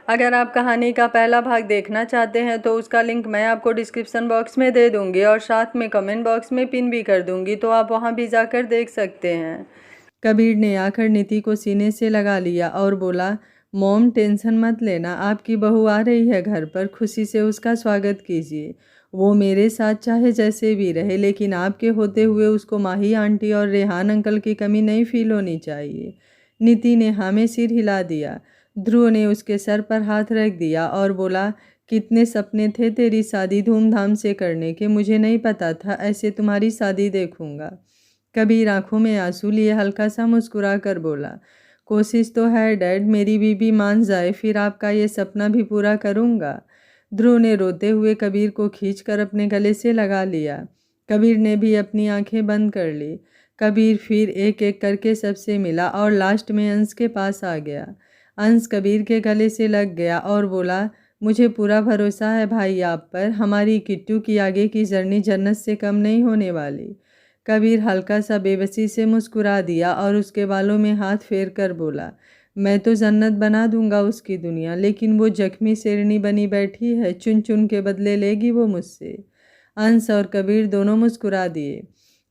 अगर आप कहानी का पहला भाग देखना चाहते हैं तो उसका लिंक मैं आपको डिस्क्रिप्शन बॉक्स में दे दूंगी और साथ में कमेंट बॉक्स में पिन भी कर दूंगी, तो आप वहां भी जाकर देख सकते हैं। कबीर ने आकर नीति को सीने से लगा लिया और बोला, मॉम टेंशन मत लेना, आपकी बहू आ रही है घर पर, खुशी से उसका स्वागत कीजिए। वो मेरे साथ चाहे जैसे भी रहे, लेकिन आपके होते हुए उसको माही आंटी और रेहान अंकल की कमी नहीं फील होनी चाहिए। नीति ने हाँ में सिर हिला दिया। ध्रुव ने उसके सर पर हाथ रख दिया और बोला, कितने सपने थे तेरी शादी धूमधाम से करने के, मुझे नहीं पता था ऐसे तुम्हारी शादी देखूंगा। कबीर आंखों में आंसू लिए हल्का सा मुस्कुरा कर बोला, कोशिश तो है डैड, मेरी बीबी मान जाए फिर आपका ये सपना भी पूरा करूंगा। ध्रुव ने रोते हुए कबीर को खींचकर अपने गले से लगा लिया। कबीर ने भी अपनी आंखें बंद कर ली। कबीर फिर एक एक करके सबसे मिला और लास्ट में अंश के पास आ गया। अंश कबीर के गले से लग गया और बोला, मुझे पूरा भरोसा है भाई आप पर, हमारी किट्टू की आगे की जर्नी जन्नत से कम नहीं होने वाली। कबीर हल्का सा बेबसी से मुस्कुरा दिया और उसके बालों में हाथ फेर कर बोला, मैं तो जन्नत बना दूंगा उसकी दुनिया, लेकिन वो जख्मी शेरनी बनी बैठी है, चुन चुन के बदले लेगी वो मुझसे। अंश और कबीर दोनों मुस्कुरा दिए।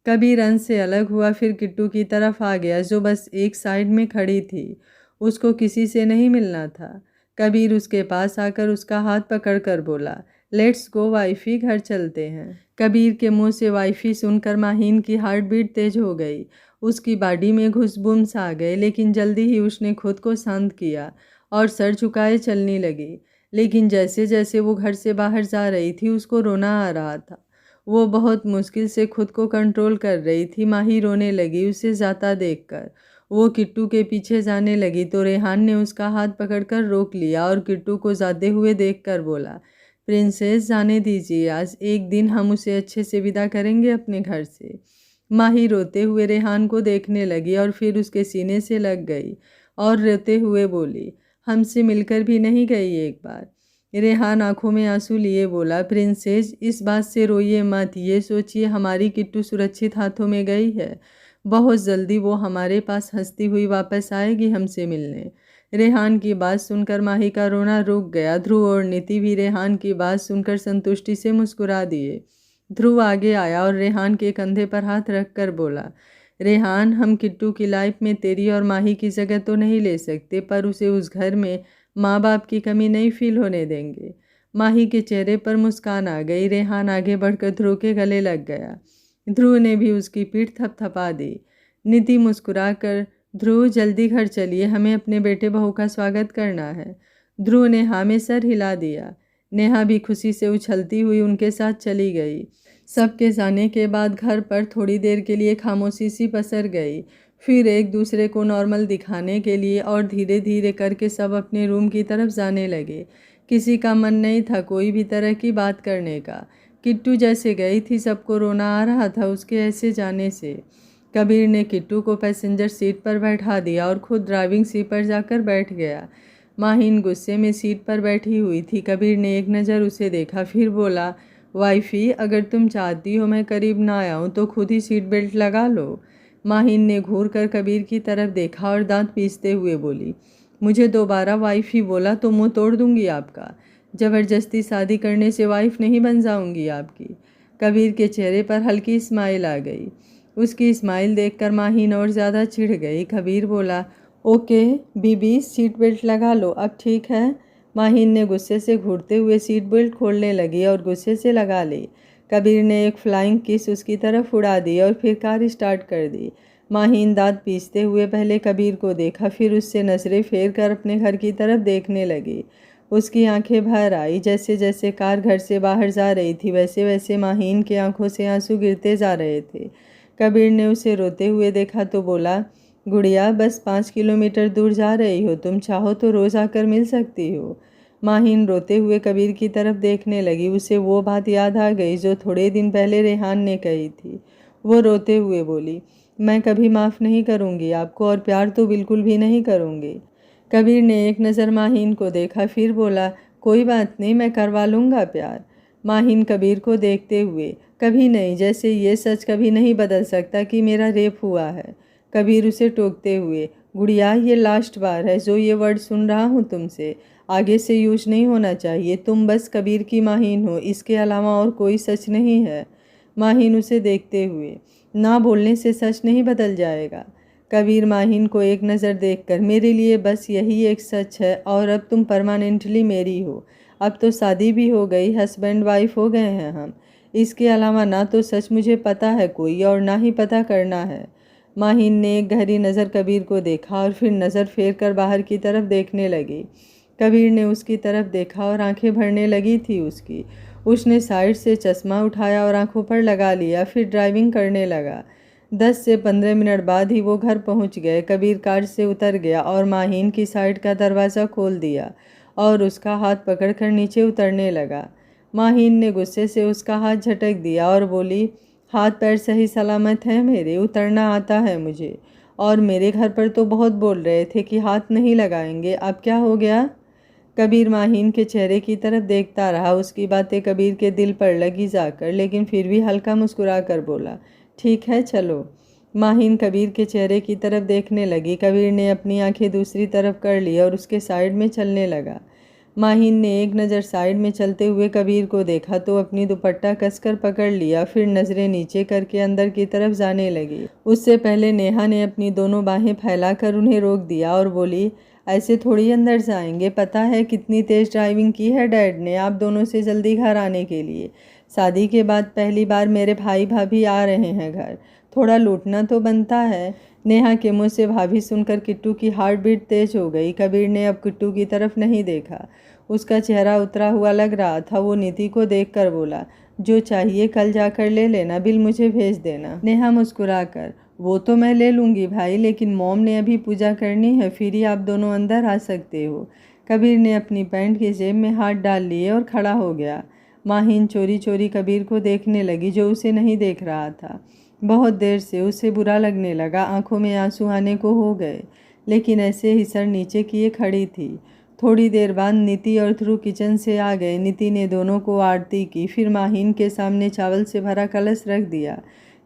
कबीर अंश से अलग हुआ, फिर किट्टू की तरफ आ गया जो बस एक साइड में खड़ी थी। उसको किसी से नहीं मिलना था। कबीर उसके पास आकर उसका हाथ पकड़कर बोला, लेट्स गो वाइफी, घर चलते हैं। कबीर के मुंह से वाइफी सुनकर माहीन की हार्ट बीट तेज हो गई। उसकी बॉडी में घुसबुम्स आ गए, लेकिन जल्दी ही उसने खुद को शांत किया और सर झुकाए चलने लगी। लेकिन जैसे जैसे वो घर से बाहर जा रही थी उसको रोना आ रहा था। वो बहुत मुश्किल से खुद को कंट्रोल कर रही थी। माही रोने लगी उसे जाता देखकर। वो किट्टू के पीछे जाने लगी तो रेहान ने उसका हाथ पकड़कर रोक लिया और किट्टू को जाते हुए देखकर बोला, प्रिंसेस जाने दीजिए, आज एक दिन हम उसे अच्छे से विदा करेंगे अपने घर से। माही रोते हुए रेहान को देखने लगी और फिर उसके सीने से लग गई और रोते हुए बोली, हमसे मिलकर भी नहीं गई एक बार। रेहान आंखों में आंसू लिए बोला, प्रिंसेस इस बात से रोइए मत, ये सोचिए हमारी किट्टू सुरक्षित हाथों में गई है, बहुत जल्दी वो हमारे पास हंसती हुई वापस आएगी हमसे मिलने। रेहान की बात सुनकर माही का रोना रुक गया। ध्रुव और नीति भी रेहान की बात सुनकर संतुष्टि से मुस्कुरा दिए। ध्रुव आगे आया और रेहान के कंधे पर हाथ रखकर बोला, रेहान हम किट्टू की लाइफ में तेरी और माही की जगह तो नहीं ले सकते, पर उसे उस घर में माँ बाप की कमी नहीं फील होने देंगे। माही के चेहरे पर मुस्कान आ गई। रेहान आगे बढ़कर ध्रुव के गले लग गया। ध्रुव ने भी उसकी पीठ थपथपा दी। नीति मुस्कुराकर, ध्रुव जल्दी घर चलिए, हमें अपने बेटे बहू का स्वागत करना है। ध्रुव ने हाँ में सर हिला दिया। नेहा भी खुशी से उछलती हुई उनके साथ चली गई। सबके जाने के बाद घर पर थोड़ी देर के लिए खामोशी सी पसर गई। फिर एक दूसरे को नॉर्मल दिखाने के लिए और धीरे धीरे करके सब अपने रूम की तरफ जाने लगे। किसी का मन नहीं था कोई भी तरह की बात करने का। किट्टू जैसे गई थी सबको रोना आ रहा था उसके ऐसे जाने से। कबीर ने किट्टू को पैसेंजर सीट पर बैठा दिया और खुद ड्राइविंग सीट पर जाकर बैठ गया। माहीन गुस्से में सीट पर बैठी हुई थी। कबीर ने एक नज़र उसे देखा, फिर बोला, वाइफी अगर तुम चाहती हो मैं करीब ना आऊँ तो खुद ही सीट बेल्ट लगा लो। माहीन ने घूर कर कबीर की तरफ देखा और दांत पीसते हुए बोली, मुझे दोबारा वाइफी बोला तो मुंह तोड़ दूंगी आपका। ज़बरदस्ती शादी करने से वाइफ नहीं बन जाऊंगी आपकी। कबीर के चेहरे पर हल्की स्माइल आ गई। उसकी स्माइल देखकर माहीन और ज़्यादा चिढ़ गई। कबीर बोला, ओके बीबी सीट बेल्ट लगा लो, अब ठीक है। माहीन ने गुस्से से घूरते हुए सीट बेल्ट खोलने लगी और गुस्से से लगा ली। कबीर ने एक फ्लाइंग किस उसकी तरफ उड़ा दी और फिर कार स्टार्ट कर दी। माहीन दांत पीसते हुए पहले कबीर को देखा, फिर उससे नजरें फेर कर अपने घर की तरफ देखने लगी। उसकी आंखें भर आई। जैसे जैसे कार घर से बाहर जा रही थी वैसे वैसे माहीन की आंखों से आंसू गिरते जा रहे थे। कबीर ने उसे रोते हुए देखा तो बोला, गुड़िया बस 5 किलोमीटर दूर जा रही हो, तुम चाहो तो रोज़ आकर मिल सकती हो। माहीन रोते हुए कबीर की तरफ देखने लगी। उसे वो बात याद आ गई जो थोड़े दिन पहले रेहान ने कही थी। वो रोते हुए बोली, मैं कभी माफ़ नहीं करूँगी आपको और प्यार तो बिल्कुल भी नहीं करूँगी। कबीर ने एक नज़र माहीन को देखा, फिर बोला, कोई बात नहीं, मैं करवा लूँगा प्यार। माहीन कबीर को देखते हुए, कभी नहीं, जैसे ये सच कभी नहीं बदल सकता कि मेरा रेप हुआ है। कबीर उसे टोकते हुए, गुड़िया ये लास्ट बार है जो ये वर्ड सुन रहा हूँ तुमसे, आगे से यूज नहीं होना चाहिए। तुम बस कबीर की माहीन हो, इसके अलावा और कोई सच नहीं है। माहीन उसे देखते हुए, ना बोलने से सच नहीं बदल जाएगा। कबीर माहीन को एक नज़र देखकर, मेरे लिए बस यही एक सच है और अब तुम परमानेंटली मेरी हो। अब तो शादी भी हो गई, हस्बैंड वाइफ हो गए हैं हम। इसके अलावा ना तो सच मुझे पता है कोई और ना ही पता करना है। माहीन ने एक गहरी नज़र कबीर को देखा और फिर नज़र फेर कर बाहर की तरफ देखने लगी। कबीर ने उसकी तरफ देखा और आंखें भरने लगी थी उसकी। उसने साइड से चश्मा उठाया और आंखों पर लगा लिया, फिर ड्राइविंग करने लगा। 10 से 15 मिनट बाद ही वो घर पहुंच गए। कबीर कार से उतर गया और माहीन की साइड का दरवाज़ा खोल दिया और उसका हाथ पकड़कर नीचे उतरने लगा। माहीन ने गुस्से से उसका हाथ झटक दिया और बोली, हाथ पैर सही सलामत हैं मेरे, उतरना आता है मुझे। और मेरे घर पर तो बहुत बोल रहे थे कि हाथ नहीं लगाएंगे, अब क्या हो गया? कबीर माहीन के चेहरे की तरफ देखता रहा। उसकी बातें कबीर के दिल पर लगी जाकर, लेकिन फिर भी हल्का मुस्कुरा कर बोला, ठीक है चलो। माहीन कबीर के चेहरे की तरफ देखने लगी। कबीर ने अपनी आंखें दूसरी तरफ कर ली और उसके साइड में चलने लगा। माहीन ने एक नज़र साइड में चलते हुए कबीर को देखा तो अपनी दुपट्टा कसकर पकड़ लिया, फिर नज़रें नीचे करके अंदर की तरफ जाने लगी। उससे पहले नेहा ने अपनी दोनों बाहें फैलाकर उन्हें रोक दिया और बोली, ऐसे थोड़ी अंदर जाएंगे, पता है कितनी तेज़ ड्राइविंग की है डैड ने आप दोनों से जल्दी घर आने के लिए। शादी के बाद पहली बार मेरे भाई भाभी आ रहे हैं घर, थोड़ा लूटना तो बनता है। नेहा के मुंह से भाभी सुनकर किट्टू की हार्ट बीट तेज हो गई। कबीर ने अब किट्टू की तरफ नहीं देखा। उसका चेहरा उतरा हुआ लग रहा था। वो नीति को देखकर बोला, जो चाहिए कल जाकर ले लेना, बिल मुझे भेज देना। नेहा मुस्कुराकर, वो तो मैं ले लूँगी भाई, लेकिन मॉम ने अभी पूजा करनी है, फिर ही आप दोनों अंदर आ सकते हो। कबीर ने अपनी पैंट की जेब में हाथ डाल लिए और खड़ा हो गया। माहीन चोरी चोरी कबीर को देखने लगी, जो उसे नहीं देख रहा था। बहुत देर से उसे बुरा लगने लगा, आंखों में आंसू आने को हो गए, लेकिन ऐसे ही सर नीचे किए खड़ी थी। थोड़ी देर बाद नीति और ध्रुव किचन से आ गए। नीति ने दोनों को आरती की, फिर माहीन के सामने चावल से भरा कलश रख दिया।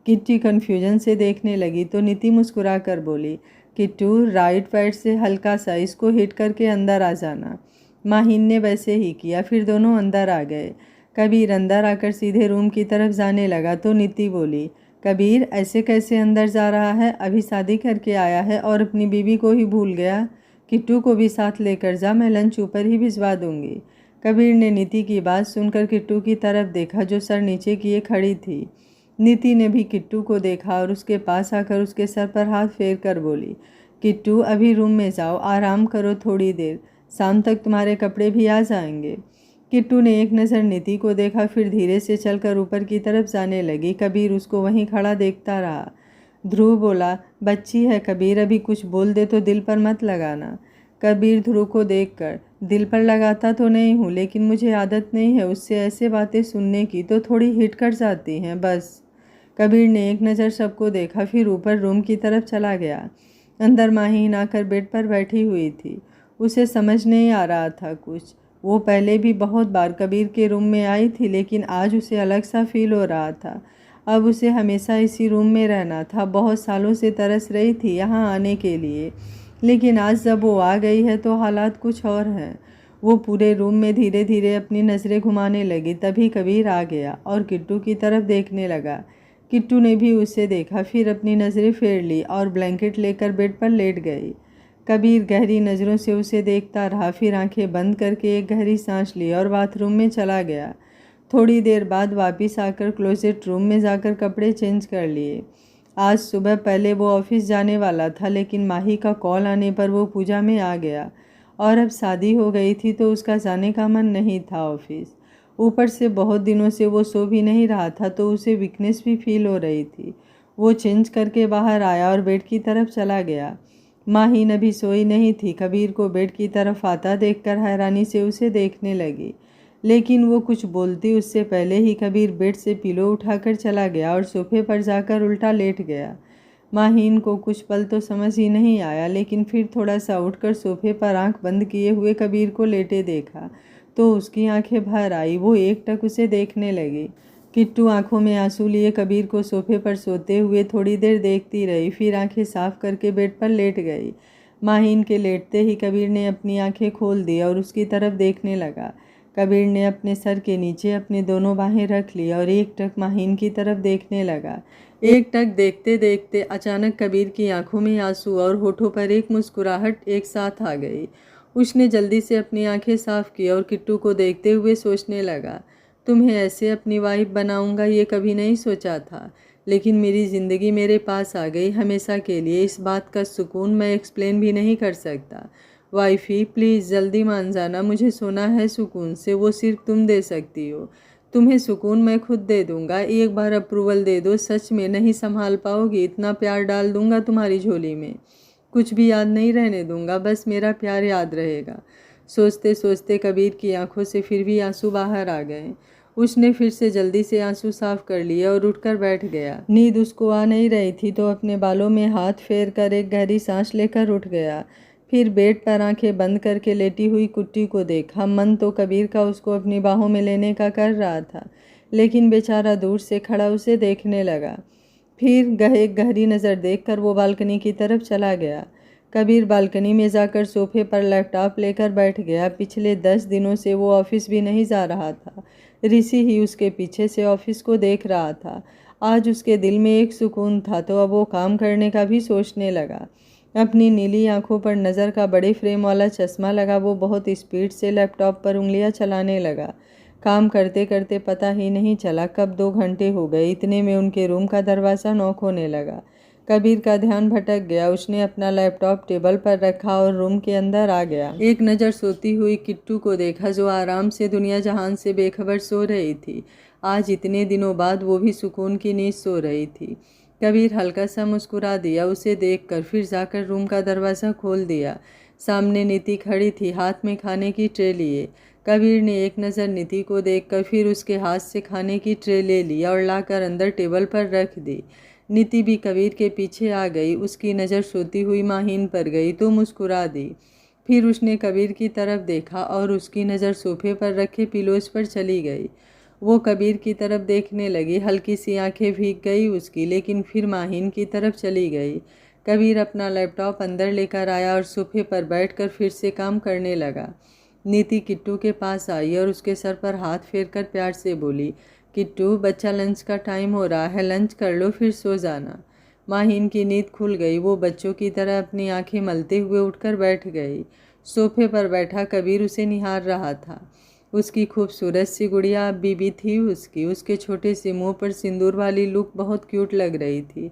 किट्टी कन्फ्यूजन से देखने लगी तो नीति मुस्कुरा कर बोली, किट्टू राइट पैर से हल्का सा इसको हिट करके अंदर आ जाना। माहीन ने वैसे ही किया, फिर दोनों अंदर आ गए। कबीर अंदर आकर सीधे रूम की तरफ जाने लगा तो नीति बोली, कबीर ऐसे कैसे अंदर जा रहा है, अभी शादी करके आया है और अपनी बीवी को ही भूल गया। किट्टू को भी साथ लेकर जा, मैं लंच ऊपर ही भिजवा दूंगी। कबीर ने नीति की बात सुनकर किट्टू की तरफ देखा, जो सर नीचे किए खड़ी थी। नीति ने भी किट्टू को देखा और उसके पास आकर उसके सर पर हाथ फेर कर बोली, किट्टू अभी रूम में जाओ, आराम करो थोड़ी देर, शाम तक तुम्हारे कपड़े भी आ जाएंगे। किट्टू ने एक नज़र नीति को देखा, फिर धीरे से चलकर ऊपर की तरफ जाने लगी। कबीर उसको वहीं खड़ा देखता रहा। ध्रुव बोला, बच्ची है कबीर, अभी कुछ बोल दे तो दिल पर मत लगाना। कबीर ध्रुव को देखकर, दिल पर लगाता तो नहीं हूँ, लेकिन मुझे आदत नहीं है उससे ऐसे बातें सुनने की, तो थोड़ी हिट कर जाती हैं बस। कबीर ने एक नज़र सबको देखा, फिर ऊपर रूम की तरफ चला गया। अंदर माहीन आकर बेड पर बैठी हुई थी। उसे समझ नहीं आ रहा था कुछ। वो पहले भी बहुत बार कबीर के रूम में आई थी, लेकिन आज उसे अलग सा फील हो रहा था। अब उसे हमेशा इसी रूम में रहना था। बहुत सालों से तरस रही थी यहाँ आने के लिए, लेकिन आज जब वो आ गई है तो हालात कुछ और हैं। वो पूरे रूम में धीरे धीरे अपनी नज़रें घुमाने लगी। तभी कबीर आ गया और किट्टू की तरफ देखने लगा। किट्टू ने भी उसे देखा, फिर अपनी नज़रें फेर ली और ब्लैंकेट लेकर बेड पर लेट गई। कबीर गहरी नज़रों से उसे देखता रहा, फिर आंखें बंद करके एक गहरी सांस ली और बाथरूम में चला गया। थोड़ी देर बाद वापस आकर क्लोजेट रूम में जाकर कपड़े चेंज कर लिए। आज सुबह पहले वो ऑफिस जाने वाला था, लेकिन माही का कॉल आने पर वो पूजा में आ गया और अब शादी हो गई थी तो उसका जाने का मन नहीं था ऑफिस। ऊपर से बहुत दिनों से वो सो भी नहीं रहा था तो उसे वीकनेस भी फील हो रही थी। वो चेंज करके बाहर आया और बेड की तरफ चला गया। माहीन अभी सोई नहीं थी। कबीर को बेड की तरफ आता देखकर हैरानी से उसे देखने लगी, लेकिन वो कुछ बोलती उससे पहले ही कबीर बेड से पिलो उठाकर चला गया और सोफे पर जाकर उल्टा लेट गया। माहीन को कुछ पल तो समझ ही नहीं आया, लेकिन फिर थोड़ा सा उठकर सोफे पर आंख बंद किए हुए कबीर को लेटे देखा तो उसकी आंखें भर आई। वो एकटक उसे देखने लगी। किट्टू आंखों में आंसू लिए कबीर को सोफे पर सोते हुए थोड़ी देर देखती रही, फिर आंखें साफ करके बेड पर लेट गई। माहीन के लेटते ही कबीर ने अपनी आंखें खोल दी और उसकी तरफ देखने लगा। कबीर ने अपने सर के नीचे अपनी दोनों बाहें रख ली और एक टक माहीन की तरफ देखने लगा। एक टक देखते देखते अचानक कबीर की आंखों में आंसू और होठों पर एक मुस्कुराहट एक साथ आ गई। उसने जल्दी से अपनी आंखें साफ की और किट्टू को देखते हुए सोचने लगा, तुम्हें ऐसे अपनी वाइफ बनाऊंगा ये कभी नहीं सोचा था, लेकिन मेरी ज़िंदगी मेरे पास आ गई हमेशा के लिए। इस बात का सुकून मैं एक्सप्लेन भी नहीं कर सकता। वाइफी प्लीज़ जल्दी मान जाना, मुझे सोना है सुकून से, वो सिर्फ तुम दे सकती हो। तुम्हें सुकून मैं खुद दे दूंगा, एक बार अप्रूवल दे दो। सच में नहीं संभाल पाओगी, इतना प्यार डाल दूंगा तुम्हारी झोली में, कुछ भी याद नहीं रहने दूंगा, बस मेरा प्यार याद रहेगा। सोचते सोचते कबीर की आंखों से फिर भी आंसू बाहर आ गए। उसने फिर से जल्दी से आंसू साफ कर लिए और उठकर बैठ गया। नींद उसको आ नहीं रही थी तो अपने बालों में हाथ फेर कर एक गहरी सांस लेकर उठ गया। फिर बेड पर आंखें बंद करके लेटी हुई कुट्टी को देखा। मन तो कबीर का उसको अपनी बाहों में लेने का कर रहा था, लेकिन बेचारा दूर से खड़ा उसे देखने लगा। फिर एक गहरी नज़र देखकर वो बालकनी की तरफ चला गया। कबीर बालकनी में जाकर सोफे पर लैपटॉप लेकर बैठ गया। पिछले 10 दिनों से वो ऑफिस भी नहीं जा रहा था। ऋषि ही उसके पीछे से ऑफिस को देख रहा था। आज उसके दिल में एक सुकून था तो अब वो काम करने का भी सोचने लगा। अपनी नीली आंखों पर नज़र का बड़े फ्रेम वाला चश्मा लगा। वो बहुत स्पीड से लैपटॉप पर उंगलियां चलाने लगा। काम करते करते पता ही नहीं चला कब 2 घंटे हो गए। इतने में उनके रूम का दरवाज़ा नॉक होने लगा। कबीर का ध्यान भटक गया। उसने अपना लैपटॉप टेबल पर रखा और रूम के अंदर आ गया। एक नज़र सोती हुई किट्टू को देखा जो आराम से दुनिया जहान से बेखबर सो रही थी। आज इतने दिनों बाद वो भी सुकून की नींद सो रही थी। कबीर हल्का सा मुस्कुरा दिया उसे देखकर, फिर जाकर रूम का दरवाज़ा खोल दिया। सामने नीति खड़ी थी, हाथ में खाने की ट्रे लिए। कबीर ने एक नज़र नीति को देखकर फिर उसके हाथ से खाने की ट्रे ले ली और लाकर अंदर टेबल पर रख दी। नीति भी कबीर के पीछे आ गई। उसकी नज़र सोती हुई माहीन पर गई तो मुस्कुरा दी। फिर उसने कबीर की तरफ देखा और उसकी नज़र सोफे पर रखे पिलोस पर चली गई। वो कबीर की तरफ देखने लगी। हल्की सी आंखें भीग गई उसकी, लेकिन फिर माहीन की तरफ चली गई। कबीर अपना लैपटॉप अंदर लेकर आया और सोफे पर बैठकर फिर से काम करने लगा। नीति किट्टू के पास आई और उसके सर पर हाथ फेरकर प्यार से बोली, किट्टू बच्चा लंच का टाइम हो रहा है, लंच कर लो फिर सो जाना। माहीन की नींद खुल गई। वो बच्चों की तरह अपनी आंखें मलते हुए उठकर बैठ गई। सोफे पर बैठा कबीर उसे निहार रहा था। उसकी खूबसूरत सी गुड़िया अब बीबी थी उसकी। उसके छोटे से मुंह पर सिंदूर वाली लुक बहुत क्यूट लग रही थी।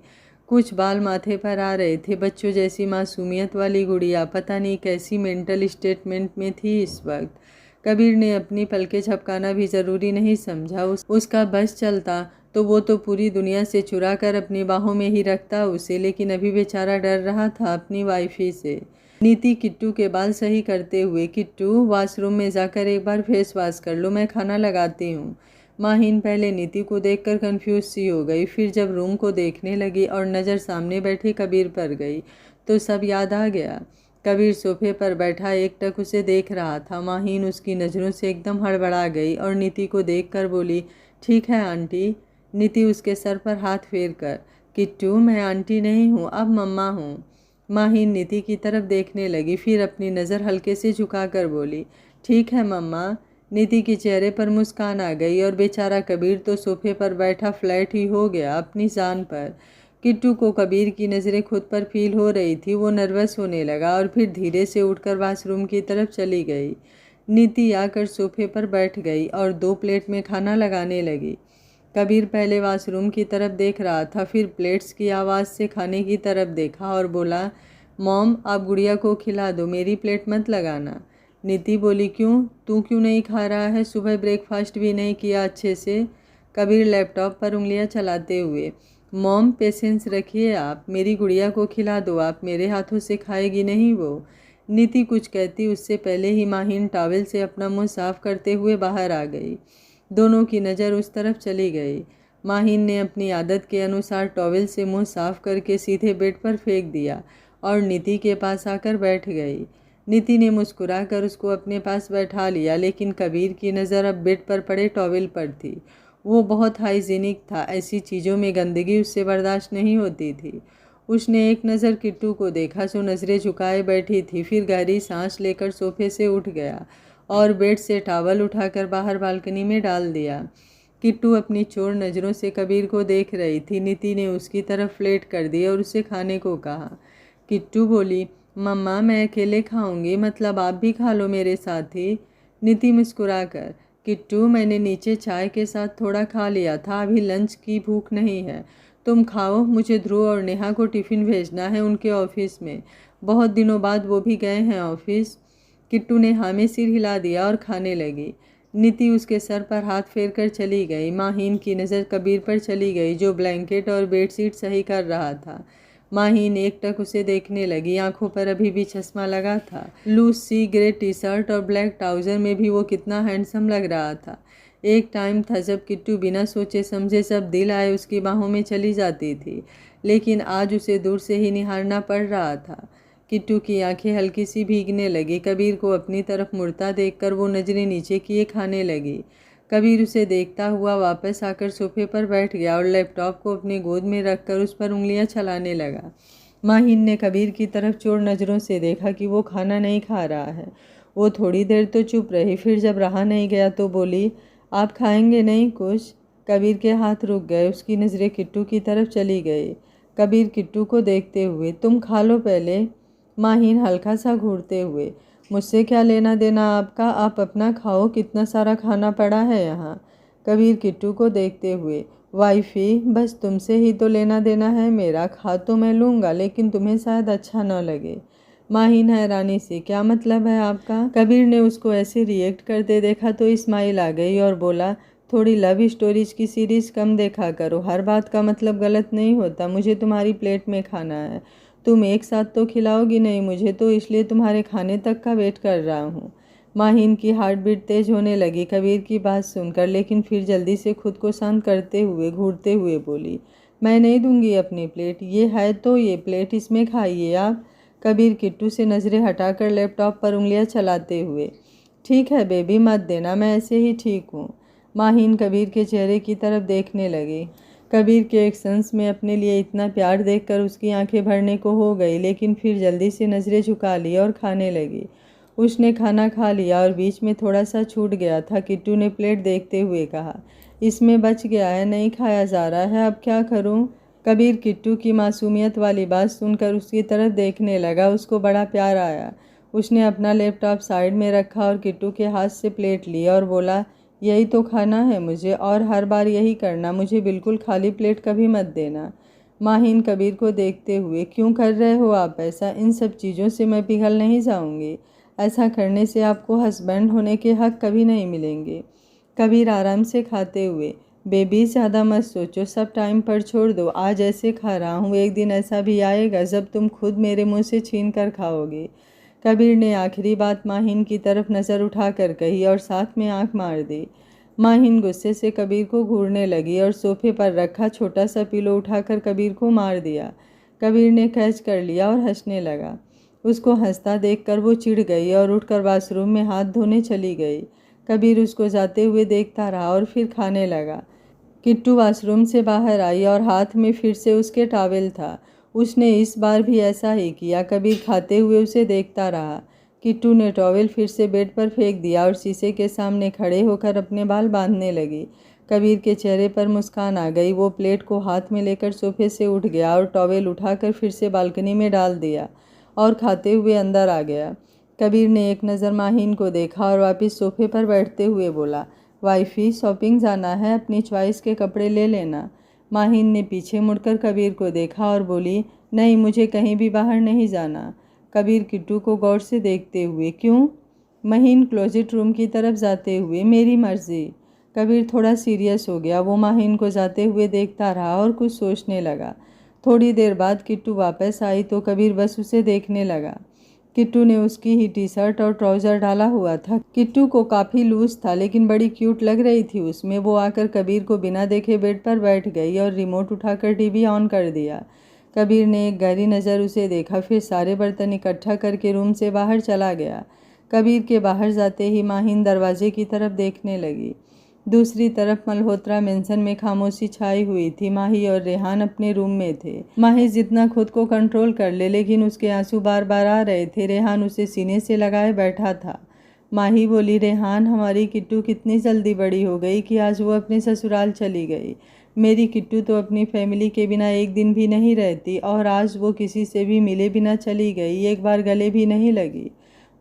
कुछ बाल माथे पर आ रहे थे। बच्चों जैसी मासूमियत वाली गुड़िया पता नहीं कैसी मेंटल स्टेटमेंट में थी इस वक्त। कबीर ने अपनी पलकें झपकाना भी ज़रूरी नहीं समझा। उसका बस चलता तो वो तो पूरी दुनिया से चुरा कर अपनी बाहों में ही रखता उसे, लेकिन अभी बेचारा डर रहा था अपनी वाइफी से। नीति किट्टू के बाल सही करते हुए, किट्टू वॉशरूम में जाकर एक बार फेस वॉश कर लो, मैं खाना लगाती हूँ। माहीन पहले नीति को देखकर कंफ्यूज सी हो गई, फिर जब रूम को देखने लगी और नज़र सामने बैठे कबीर पर गई तो सब याद आ गया। कबीर सोफे पर बैठा एकटक उसे देख रहा था। माहीन उसकी नज़रों से एकदम हड़बड़ा गई और नीति को देखकर बोली, ठीक है आंटी। नीति उसके सर पर हाथ फेर कर, किट्टू मैं आंटी नहीं हूँ, अब मम्मा हूँ। माहीन नीति की तरफ देखने लगी, फिर अपनी नज़र हल्के से झुकाकर बोली, ठीक है मम्मा। नीति के चेहरे पर मुस्कान आ गई और बेचारा कबीर तो सोफे पर बैठा फ्लैट ही हो गया अपनी जान पर। किट्टू को कबीर की नज़रें खुद पर फील हो रही थी। वो नर्वस होने लगा और फिर धीरे से उठकर वॉशरूम की तरफ चली गई। नीति आकर सोफे पर बैठ गई और 2 प्लेट में खाना लगाने लगी। कबीर पहले वॉशरूम की तरफ देख रहा था, फिर प्लेट्स की आवाज़ से खाने की तरफ देखा और बोला, मॉम आप गुड़िया को खिला दो, मेरी प्लेट मत लगाना। नीति बोली, क्यों, तू क्यों नहीं खा रहा है? सुबह ब्रेकफास्ट भी नहीं किया अच्छे से। कबीर लैपटॉप पर उंगलियां चलाते हुए, मॉम पेशेंस रखिए आप, मेरी गुड़िया को खिला दो आप, मेरे हाथों से खाएगी नहीं वो। नीति कुछ कहती उससे पहले ही माहीन टॉवेल से अपना मुंह साफ करते हुए बाहर आ गई। दोनों की नज़र उस तरफ चली गई। माहीन ने अपनी आदत के अनुसार टॉवेल से मुंह साफ करके सीधे बेड पर फेंक दिया और नीति के पास आकर बैठ गई। नीति ने मुस्कुराकर उसको अपने पास बैठा लिया, लेकिन कबीर की नज़र अब बेड पर पड़े टॉवेल पर थी। वो बहुत हाइजीनिक था, ऐसी चीज़ों में गंदगी उससे बर्दाश्त नहीं होती थी। उसने एक नज़र किट्टू को देखा जो नज़रें झुकाए बैठी थी, फिर गहरी सांस लेकर सोफे से उठ गया और बेड से टॉवल उठाकर बाहर बालकनी में डाल दिया। किट्टू अपनी चोर नज़रों से कबीर को देख रही थी। नीति ने उसकी तरफ प्लेट कर दी और उसे खाने को कहा। किट्टू बोली, मम्मा मैं अकेले खाऊंगी, मतलब आप भी खा लो मेरे साथ ही। नीति मुस्कुराकर, किट्टू मैंने नीचे चाय के साथ थोड़ा खा लिया था, अभी लंच की भूख नहीं है, तुम खाओ। मुझे ध्रुव और नेहा को टिफ़िन भेजना है उनके ऑफिस में, बहुत दिनों बाद वो भी गए हैं ऑफिस। किट्टू ने हाँ में सिर हिला दिया और खाने लगी। नीति उसके सर पर हाथ फेर कर चली गई। माहीन की नज़र कबीर पर चली गई जो ब्लैंकेट और बेडशीट सही कर रहा था। माहीन एकटक उसे देखने लगी। आंखों पर अभी भी चश्मा लगा था। लूज सी ग्रे टी शर्ट और ब्लैक ट्राउज़र में भी वो कितना हैंडसम लग रहा था। एक टाइम था जब किट्टू बिना सोचे समझे जब दिल आए उसकी बाहों में चली जाती थी, लेकिन आज उसे दूर से ही निहारना पड़ रहा था। किट्टू की आंखें हल्की सी भीगने लगी। कबीर को अपनी तरफ मुड़ता देखकर वो नज़रें नीचे किए खाने लगी। कबीर उसे देखता हुआ वापस आकर सोफे पर बैठ गया और लैपटॉप को अपनी गोद में रखकर उस पर उंगलियां चलाने लगा। माहीन ने कबीर की तरफ चोर नज़रों से देखा कि वो खाना नहीं खा रहा है। वो थोड़ी देर तो चुप रही, फिर जब रहा नहीं गया तो बोली, आप खाएंगे नहीं कुछ? कबीर के हाथ रुक गए। उसकी नज़रें किट्टू की तरफ चली गई। कबीर किट्टू को देखते हुए, तुम खा लो पहले। माहीन हल्का सा घूरते हुए, मुझसे क्या लेना देना आपका, आप अपना खाओ, कितना सारा खाना पड़ा है यहाँ। कबीर किट्टू को देखते हुए, वाइफी बस तुमसे ही तो लेना देना है मेरा, खा तो मैं लूँगा लेकिन तुम्हें शायद अच्छा न लगे। माहीन हैरानी से, क्या मतलब है आपका? कबीर ने उसको ऐसे रिएक्ट करते देखा तो स्माइल आ गई और बोला, थोड़ी लव स्टोरीज की सीरीज़ कम देखा करो, हर बात का मतलब गलत नहीं होता। मुझे तुम्हारी प्लेट में खाना है, तुम एक साथ तो खिलाओगी नहीं मुझे, तो इसलिए तुम्हारे खाने तक का वेट कर रहा हूँ। माहीन की हार्ट बीट तेज होने लगी कबीर की बात सुनकर, लेकिन फिर जल्दी से खुद को शांत करते हुए घूरते हुए बोली, मैं नहीं दूंगी अपनी प्लेट, ये है तो ये प्लेट, इसमें खाइए आप। कबीर किट्टू से नज़रें हटाकर लैपटॉप पर उंगलियां चलाते हुए, ठीक है बेबी मत देना, मैं ऐसे ही ठीक हूँ। माहीन कबीर के चेहरे की तरफ देखने लगी। कबीर के एक्शंस में अपने लिए इतना प्यार देखकर उसकी आंखें भरने को हो गई, लेकिन फिर जल्दी से नज़रें झुका ली और खाने लगी। उसने खाना खा लिया और बीच में थोड़ा सा छूट गया था। किट्टू ने प्लेट देखते हुए कहा, इसमें बच गया है, नहीं खाया जा रहा है, अब क्या करूं? कबीर किट्टू की मासूमियत वाली बात सुनकर उसकी तरफ देखने लगा। उसको बड़ा प्यार आया। उसने अपना लैपटॉप साइड में रखा और किट्टू के हाथ से प्लेट ली और बोला, यही तो खाना है मुझे और हर बार यही करना, मुझे बिल्कुल खाली प्लेट कभी मत देना। माहीन कबीर को देखते हुए, क्यों कर रहे हो आप ऐसा? इन सब चीज़ों से मैं पिघल नहीं जाऊंगी। ऐसा करने से आपको हस्बैंड होने के हक कभी नहीं मिलेंगे। कबीर आराम से खाते हुए, बेबी ज़्यादा मत सोचो, सब टाइम पर छोड़ दो, आज ऐसे खा रहा हूँ, एक दिन ऐसा भी आएगा जब तुम खुद मेरे मुँह से छीन कर खाओगे। कबीर ने आखिरी बात माहीन की तरफ नज़र उठाकर कही और साथ में आंख मार दी। माहीन गुस्से से कबीर को घूरने लगी और सोफे पर रखा छोटा सा पिलो उठाकर कबीर को मार दिया। कबीर ने कैच कर लिया और हंसने लगा। उसको हंसता देखकर वो चिढ़ गई और उठकर वॉशरूम में हाथ धोने चली गई। कबीर उसको जाते हुए देखता रहा और फिर खाने लगा। किट्टू वॉशरूम से बाहर आई और हाथ में फिर से उसके टॉवेल था। उसने इस बार भी ऐसा ही किया। कबीर खाते हुए उसे देखता रहा। किट्टू ने टॉवेल फिर से बेड पर फेंक दिया और शीशे के सामने खड़े होकर अपने बाल बांधने लगी। कबीर के चेहरे पर मुस्कान आ गई। वो प्लेट को हाथ में लेकर सोफे से उठ गया और टॉवेल उठाकर फिर से बालकनी में डाल दिया और खाते हुए अंदर आ गया। कबीर ने एक नज़र माहीन को देखा और वापस सोफे पर बैठते हुए बोला, वाइफी शॉपिंग जाना है, अपनी चॉइस के कपड़े ले लेना। माहीन ने पीछे मुड़कर कबीर को देखा और बोली, नहीं मुझे कहीं भी बाहर नहीं जाना। कबीर किट्टू को गौर से देखते हुए, क्यों? माहीन क्लोजेट रूम की तरफ जाते हुए, मेरी मर्जी। कबीर थोड़ा सीरियस हो गया। वो माहीन को जाते हुए देखता रहा और कुछ सोचने लगा। थोड़ी देर बाद किट्टू वापस आई तो कबीर बस उसे देखने लगा। किट्टू ने उसकी ही टी शर्ट और ट्राउज़र डाला हुआ था। किट्टू को काफ़ी लूज था लेकिन बड़ी क्यूट लग रही थी उसमें। वो आकर कबीर को बिना देखे बेड पर बैठ गई और रिमोट उठाकर टीवी ऑन कर दिया। कबीर ने एक गहरी नज़र उसे देखा, फिर सारे बर्तन इकट्ठा करके रूम से बाहर चला गया। कबीर के बाहर जाते ही माहीन दरवाजे की तरफ देखने लगी। दूसरी तरफ मल्होत्रा मेंशन में खामोशी छाई हुई थी। माही और रेहान अपने रूम में थे। माही जितना खुद को कंट्रोल कर ले, लेकिन उसके आंसू बार बार आ रहे थे। रेहान उसे सीने से लगाए बैठा था। माही बोली, रेहान, हमारी किट्टू कितनी जल्दी बड़ी हो गई कि आज वो अपने ससुराल चली गई। मेरी किट्टू तो अपनी फैमिली के बिना एक दिन भी नहीं रहती, और आज वो किसी से भी मिले बिना चली गई, एक बार गले भी नहीं लगी।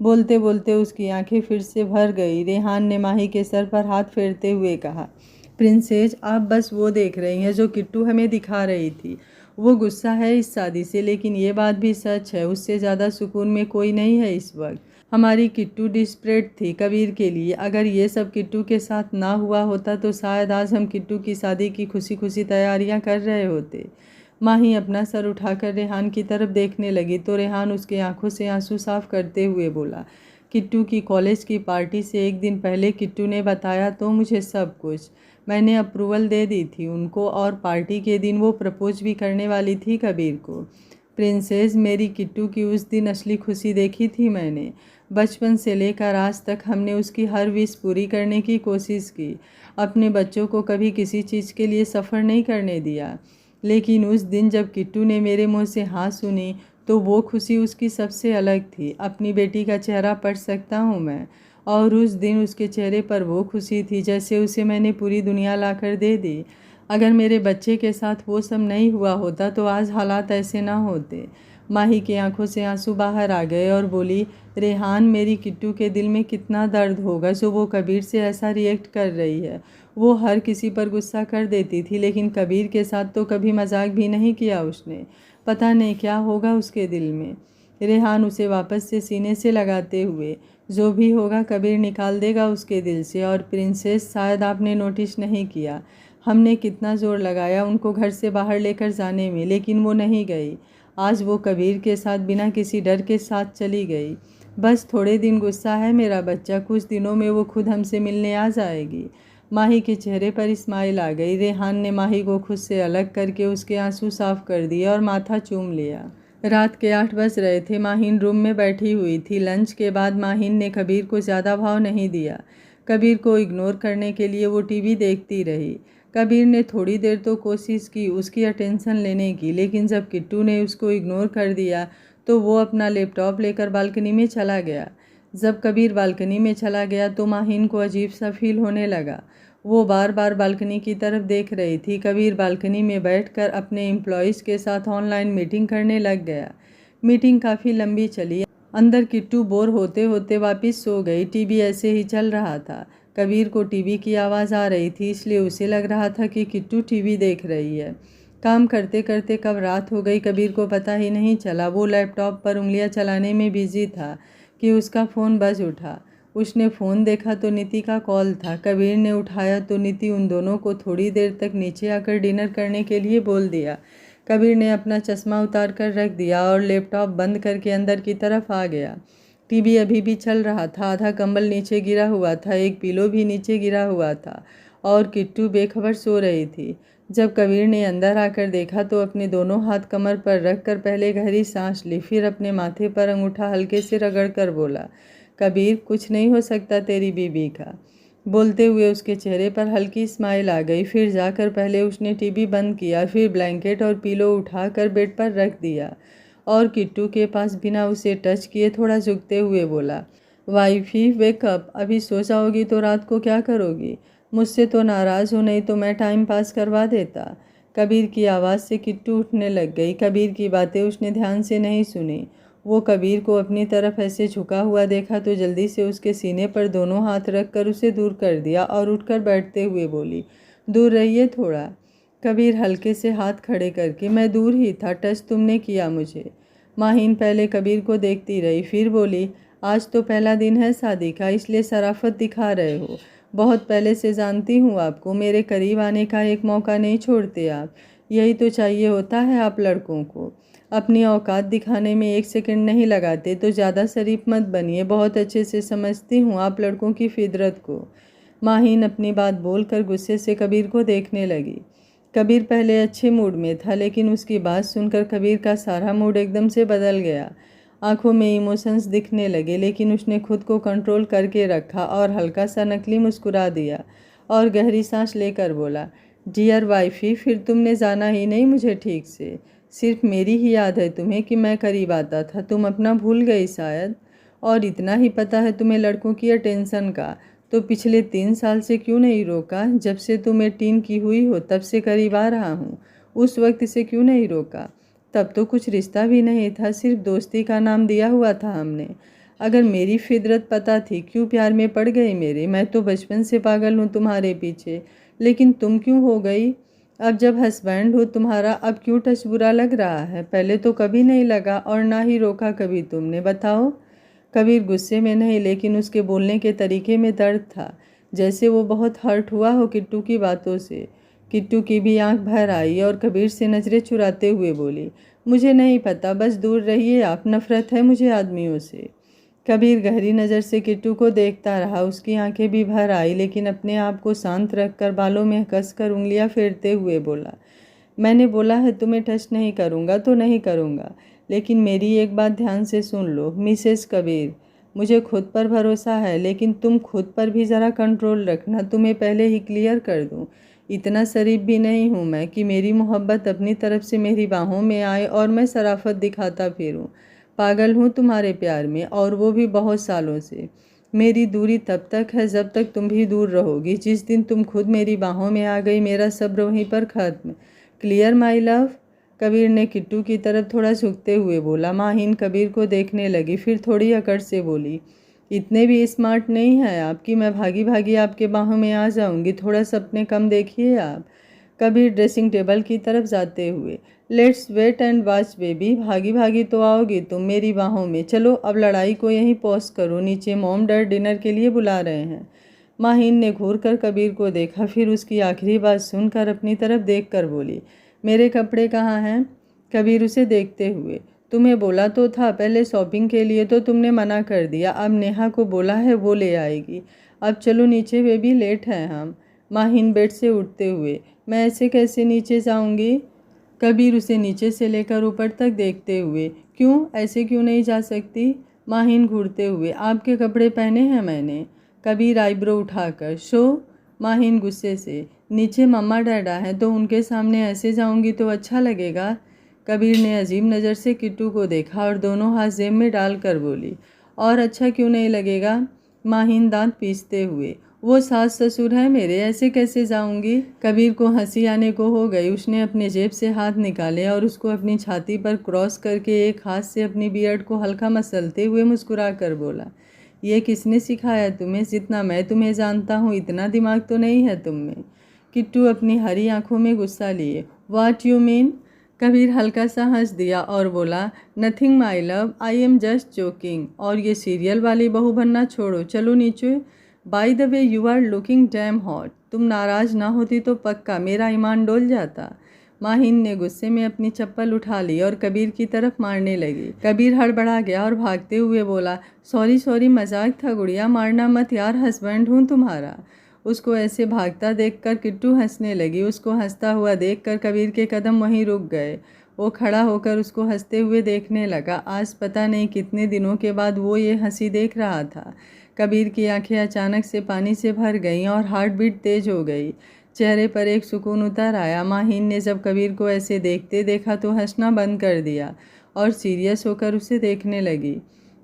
बोलते बोलते उसकी आंखें फिर से भर गई। रेहान ने माही के सर पर हाथ फेरते हुए कहा, प्रिंसेस, आप बस वो देख रही हैं जो किट्टू हमें दिखा रही थी। वो गुस्सा है इस शादी से, लेकिन ये बात भी सच है, उससे ज़्यादा सुकून में कोई नहीं है इस वक्त। हमारी किट्टू डिस्परेट थी कबीर के लिए। अगर ये सब किट्टू के साथ ना हुआ होता तो शायद आज हम किट्टू की शादी की खुशी खुशी तैयारियां कर रहे होते। माही अपना सर उठाकर रेहान की तरफ देखने लगी तो रेहान उसके आंखों से आंसू साफ करते हुए बोला, किट्टू की कॉलेज की पार्टी से एक दिन पहले किट्टू ने बताया तो मुझे सब कुछ। मैंने अप्रूवल दे दी थी उनको, और पार्टी के दिन वो प्रपोज भी करने वाली थी कबीर को। प्रिंसेस, मेरी किट्टू की उस दिन असली खुशी देखी थी मैंने। बचपन से लेकर आज तक हमने उसकी हर विश पूरी करने की कोशिश की। अपने बच्चों को कभी किसी चीज़ के लिए सफ़र नहीं करने दिया, लेकिन उस दिन जब किट्टू ने मेरे मुंह से हाँ सुनी तो वो खुशी उसकी सबसे अलग थी। अपनी बेटी का चेहरा पढ़ सकता हूँ मैं, और उस दिन उसके चेहरे पर वो खुशी थी जैसे उसे मैंने पूरी दुनिया लाकर दे दी। अगर मेरे बच्चे के साथ वो सब नहीं हुआ होता तो आज हालात ऐसे ना होते। माही की आंखों से आंसू बाहर आ गए और बोली, रेहान, मेरी किट्टू के दिल में कितना दर्द होगा जो वो कबीर से ऐसा रिएक्ट कर रही है। वो हर किसी पर गुस्सा कर देती थी, लेकिन कबीर के साथ तो कभी मजाक भी नहीं किया उसने। पता नहीं क्या होगा उसके दिल में। रेहान उसे वापस से सीने से लगाते हुए, जो भी होगा कबीर निकाल देगा उसके दिल से। और प्रिंसेस, शायद आपने नोटिस नहीं किया, हमने कितना ज़ोर लगाया उनको घर से बाहर लेकर जाने में, लेकिन वो नहीं गई। आज वो कबीर के साथ बिना किसी डर के साथ चली गई। बस थोड़े दिन गुस्सा है मेरा बच्चा, कुछ दिनों में वो खुद हमसे मिलने आ जाएगी। माही के चेहरे पर स्माइल आ गई। रेहान ने माही को खुद से अलग करके उसके आंसू साफ कर दिए और माथा चूम लिया। रात के 8 बज रहे थे। माहीन रूम में बैठी हुई थी। लंच के बाद माहीन ने कबीर को ज़्यादा भाव नहीं दिया। कबीर को इग्नोर करने के लिए वो टीवी देखती रही। कबीर ने थोड़ी देर तो कोशिश की उसकी अटेंशन लेने की, लेकिन जब किट्टू ने उसको इग्नोर कर दिया तो वो अपना लैपटॉप लेकर बालकनी में चला गया। जब कबीर बालकनी में चला गया तो माहीन को अजीब सा फील होने लगा। वो बार बार बालकनी की तरफ देख रही थी। कबीर बालकनी में बैठकर अपने एम्प्लॉयज़ के साथ ऑनलाइन मीटिंग करने लग गया। मीटिंग काफ़ी लंबी चली। अंदर किट्टू बोर होते होते वापस सो गई। टीवी ऐसे ही चल रहा था। कबीर को टीवी की आवाज़ आ रही थी, इसलिए उसे लग रहा था कि किट्टू टीवी देख रही है। काम करते करते कब रात हो गई कबीर को पता ही नहीं चला। वो लैपटॉप पर उंगलियां चलाने में बिजी था कि उसका फ़ोन बज उठा। उसने फ़ोन देखा तो नीति का कॉल था। कबीर ने उठाया तो नीति उन दोनों को थोड़ी देर तक नीचे आकर डिनर करने के लिए बोल दिया। कबीर ने अपना चश्मा उतार कर रख दिया और लैपटॉप बंद करके अंदर की तरफ आ गया। टीवी अभी भी चल रहा था। आधा कंबल नीचे गिरा हुआ था, एक पिलो भी नीचे गिरा हुआ था, और किट्टू बेखबर सो रही थी। जब कबीर ने अंदर आकर देखा तो अपने दोनों हाथ कमर पर रखकर पहले गहरी सांस ली, फिर अपने माथे पर अंगूठा हल्के से रगड़कर बोला, कबीर, कुछ नहीं हो सकता तेरी बीबी का। बोलते हुए उसके चेहरे पर हल्की स्माइल आ गई। फिर जाकर पहले उसने टीवी बंद किया, फिर ब्लैंकेट और पिलो उठाकर बेड पर रख दिया और किट्टू के पास बिना उसे टच किए थोड़ा झुकते हुए बोला, वाइफी वेकअप, अभी सो जाओगी तो रात को क्या करोगी? मुझसे तो नाराज़ हो, नहीं तो मैं टाइम पास करवा देता। कबीर की आवाज़ से किट्टू उठने लग गई। कबीर की बातें उसने ध्यान से नहीं सुनी। वो कबीर को अपनी तरफ ऐसे झुका हुआ देखा तो जल्दी से उसके सीने पर दोनों हाथ रखकर उसे दूर कर दिया और उठकर बैठते हुए बोली, दूर रहिए थोड़ा। कबीर हल्के से हाथ खड़े करके, मैं दूर ही था, टच तुमने किया मुझे। माहीन पहले कबीर को देखती रही, फिर बोली, आज तो पहला दिन है शादी का, इसलिए शराफत दिखा रहे हो। बहुत पहले से जानती हूँ आपको, मेरे करीब आने का एक मौका नहीं छोड़ते आप। यही तो चाहिए होता है आप लड़कों को। अपनी औकात दिखाने में एक सेकंड नहीं लगाते, तो ज़्यादा शरीफ मत बनिए। बहुत अच्छे से समझती हूँ आप लड़कों की फितरत को। माहीन अपनी बात बोलकर गुस्से से कबीर को देखने लगी। कबीर पहले अच्छे मूड में था, लेकिन उसकी बात सुनकर कबीर का सारा मूड एकदम से बदल गया। आंखों में इमोशंस दिखने लगे, लेकिन उसने खुद को कंट्रोल करके रखा और हल्का सा नकली मुस्कुरा दिया और गहरी सांस लेकर बोला, डियर वाइफी, फिर तुमने जाना ही नहीं मुझे ठीक से। सिर्फ मेरी ही याद है तुम्हें कि मैं करीब आता था, तुम अपना भूल गई शायद। और इतना ही पता है तुम्हें लड़कों की अटेंशन का, तो पिछले 3 साल से क्यों नहीं रोका? जब से तुम 18 की हुई हो तब से करीब आ रहा हूँ, उस वक्त से क्यों नहीं रोका? तब तो कुछ रिश्ता भी नहीं था, सिर्फ दोस्ती का नाम दिया हुआ था हमने। अगर मेरी फितरत पता थी क्यों प्यार में पड़ गई मेरे? मैं तो बचपन से पागल हूँ तुम्हारे पीछे, लेकिन तुम क्यों हो गई? अब जब हस्बैंड हो तुम्हारा, अब क्यों टच बुरा लग रहा है? पहले तो कभी नहीं लगा और ना ही रोका कभी तुमने, बताओ। कबीर गुस्से में नहीं, लेकिन उसके बोलने के तरीके में दर्द था, जैसे वो बहुत हर्ट हुआ हो किट्टू की बातों से। किट्टू की भी आंख भर आई और कबीर से नज़रें चुराते हुए बोली, मुझे नहीं पता, बस दूर रहिए आप, नफ़रत है मुझे आदमियों से। कबीर गहरी नज़र से किट्टू को देखता रहा, उसकी आंखें भी भर आई, लेकिन अपने आप को शांत रखकर बालों में कसकर उंगलियां फेरते हुए बोला, मैंने बोला है तुम्हें टच नहीं करूँगा तो नहीं करूँगा, लेकिन मेरी एक बात ध्यान से सुन लो मिसेस कबीर, मुझे खुद पर भरोसा है, लेकिन तुम खुद पर भी ज़रा कंट्रोल रखना। तुम्हें पहले ही क्लियर कर दूँ, इतना शरीफ भी नहीं हूँ मैं कि मेरी मोहब्बत अपनी तरफ से मेरी बाहों में आए और मैं शराफत दिखाता फिरूँ। पागल हूँ तुम्हारे प्यार में, और वो भी बहुत सालों से। मेरी दूरी तब तक है जब तक तुम भी दूर रहोगी। जिस दिन तुम खुद मेरी बाहों में आ गई, मेरा सब्र वहीं पर ख़त्म। Clear my love? कबीर ने किट्टू की तरफ थोड़ा झुकते हुए बोला। माहिन कबीर को देखने लगी, फिर थोड़ी अकड़ से बोली, इतने भी स्मार्ट नहीं है आप कि मैं भागी भागी आपके बाहों में आ जाऊंगी, थोड़ा सपने कम देखिए आप। कबीर ड्रेसिंग टेबल की तरफ जाते हुए, let's wait and watch baby, भागी भागी तो आओगी तुम मेरी बाहों में। चलो अब लड़ाई को यहीं पॉज करो, नीचे मॉम डैड डिनर के लिए बुला रहे हैं। माहिन ने घूर कर कबीर को देखा, फिर उसकी आखिरी बात सुनकर अपनी तरफ देख कर बोली, मेरे कपड़े कहाँ हैं? कबीर उसे देखते हुए, तुम्हें बोला तो था पहले शॉपिंग के लिए, तो तुमने मना कर दिया, अब नेहा को बोला है वो ले आएगी। अब चलो नीचे बेबी, लेट हैं हम। माहिन बेड से उठते हुए, मैं ऐसे कैसे नीचे जाऊंगी? कबीर उसे नीचे से लेकर ऊपर तक देखते हुए, क्यों, ऐसे क्यों नहीं जा सकती? माहिन घूरते हुए, आपके कपड़े पहने हैं मैंने। कबीर आईब्रो उठाकर, शो? माहिन गुस्से से, नीचे मम्मा डैडा हैं तो उनके सामने ऐसे जाऊंगी तो अच्छा लगेगा? कबीर ने अजीब नज़र से किट्टू को देखा और दोनों हाथ जेब में डालकर बोली, और अच्छा क्यों नहीं लगेगा? माहिन दांत पीसते हुए, वो सास ससुर है मेरे, ऐसे कैसे जाऊंगी? कबीर को हंसी आने को हो गई। उसने अपने जेब से हाथ निकाले और उसको अपनी छाती पर क्रॉस करके एक हाथ से अपनी बियर्ड को हल्का मसलते हुए मुस्कुरा कर बोला, ये किसने सिखाया तुम्हें? जितना मैं तुम्हें जानता हूँ इतना दिमाग तो नहीं है तुम में। किट्टू अपनी हरी आंखों में गुस्सा लिए, व्हाट यू मीन? कबीर हल्का सा हंस दिया और बोला, nothing my love, I am just joking. और ये सीरियल वाली बहू बनना छोड़ो, चलो नीचे। By the way you are looking damn hot. तुम नाराज ना होती तो पक्का मेरा ईमान डोल जाता। माहिन ने गुस्से में अपनी चप्पल उठा ली और कबीर की तरफ मारने लगी। कबीर हड़बड़ा गया और भागते हुए बोला, सॉरी सॉरी, मजाक था गुड़िया, मारना मत यार, हस्बैंड हूँ तुम्हारा। उसको ऐसे भागता देखकर किट्टू हंसने लगी। उसको हंसता हुआ देखकर कबीर के कदम वहीं रुक गए। वो खड़ा होकर उसको हंसते हुए देखने लगा। आज पता नहीं कितने दिनों के बाद वो ये हंसी देख रहा था। कबीर की आंखें अचानक से पानी से भर गईं और हार्ट बीट तेज हो गई। चेहरे पर एक सुकून उतर आया। माहिन ने जब कबीर को ऐसे देखते देखा तो हंसना बंद कर दिया और सीरियस होकर उसे देखने लगी।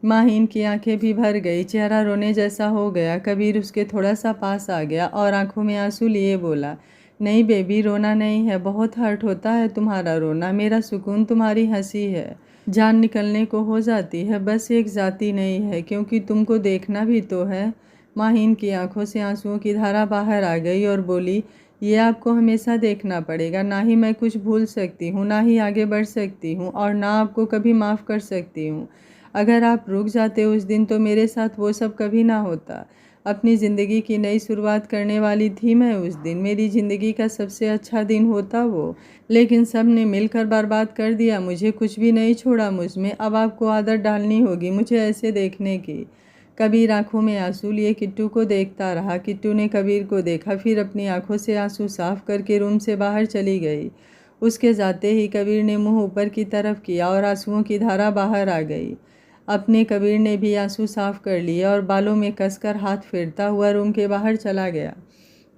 माहिन की आंखें भी भर गई, चेहरा रोने जैसा हो गया। कबीर उसके थोड़ा सा पास आ गया और आंखों में आंसू लिए बोला, नहीं बेबी, रोना नहीं है, बहुत हर्ट होता है तुम्हारा रोना, मेरा सुकून तुम्हारी हंसी है। जान निकलने को हो जाती है, बस एक जाती नहीं है, क्योंकि तुमको देखना भी तो है। माहिन की आंखों से आंसुओं की धारा बाहर आ गई और बोली, ये आपको हमेशा देखना पड़ेगा, ना ही मैं कुछ भूल सकती हूँ, ना ही आगे बढ़ सकती हूँ, और ना आपको कभी माफ़ कर सकती हूँ। अगर आप रुक जाते उस दिन तो मेरे साथ वो सब कभी ना होता। अपनी ज़िंदगी की नई शुरुआत करने वाली थी मैं उस दिन, मेरी ज़िंदगी का सबसे अच्छा दिन होता वो, लेकिन सब ने मिलकर बर्बाद कर दिया मुझे, कुछ भी नहीं छोड़ा मुझ में। अब आपको आदत डालनी होगी मुझे ऐसे देखने की। कबीर आंखों में आंसू लिए किट्टू को देखता रहा। किट्टू ने कबीर को देखा, फिर अपनी आंखों से आंसू साफ करके रूम से बाहर चली गई। उसके जाते ही कबीर ने मुंह ऊपर की तरफ किया और आंसुओं की धारा बाहर आ गई। अपने कबीर ने भी आंसू साफ कर लिए और बालों में कसकर हाथ फेरता हुआ रूम के बाहर चला गया।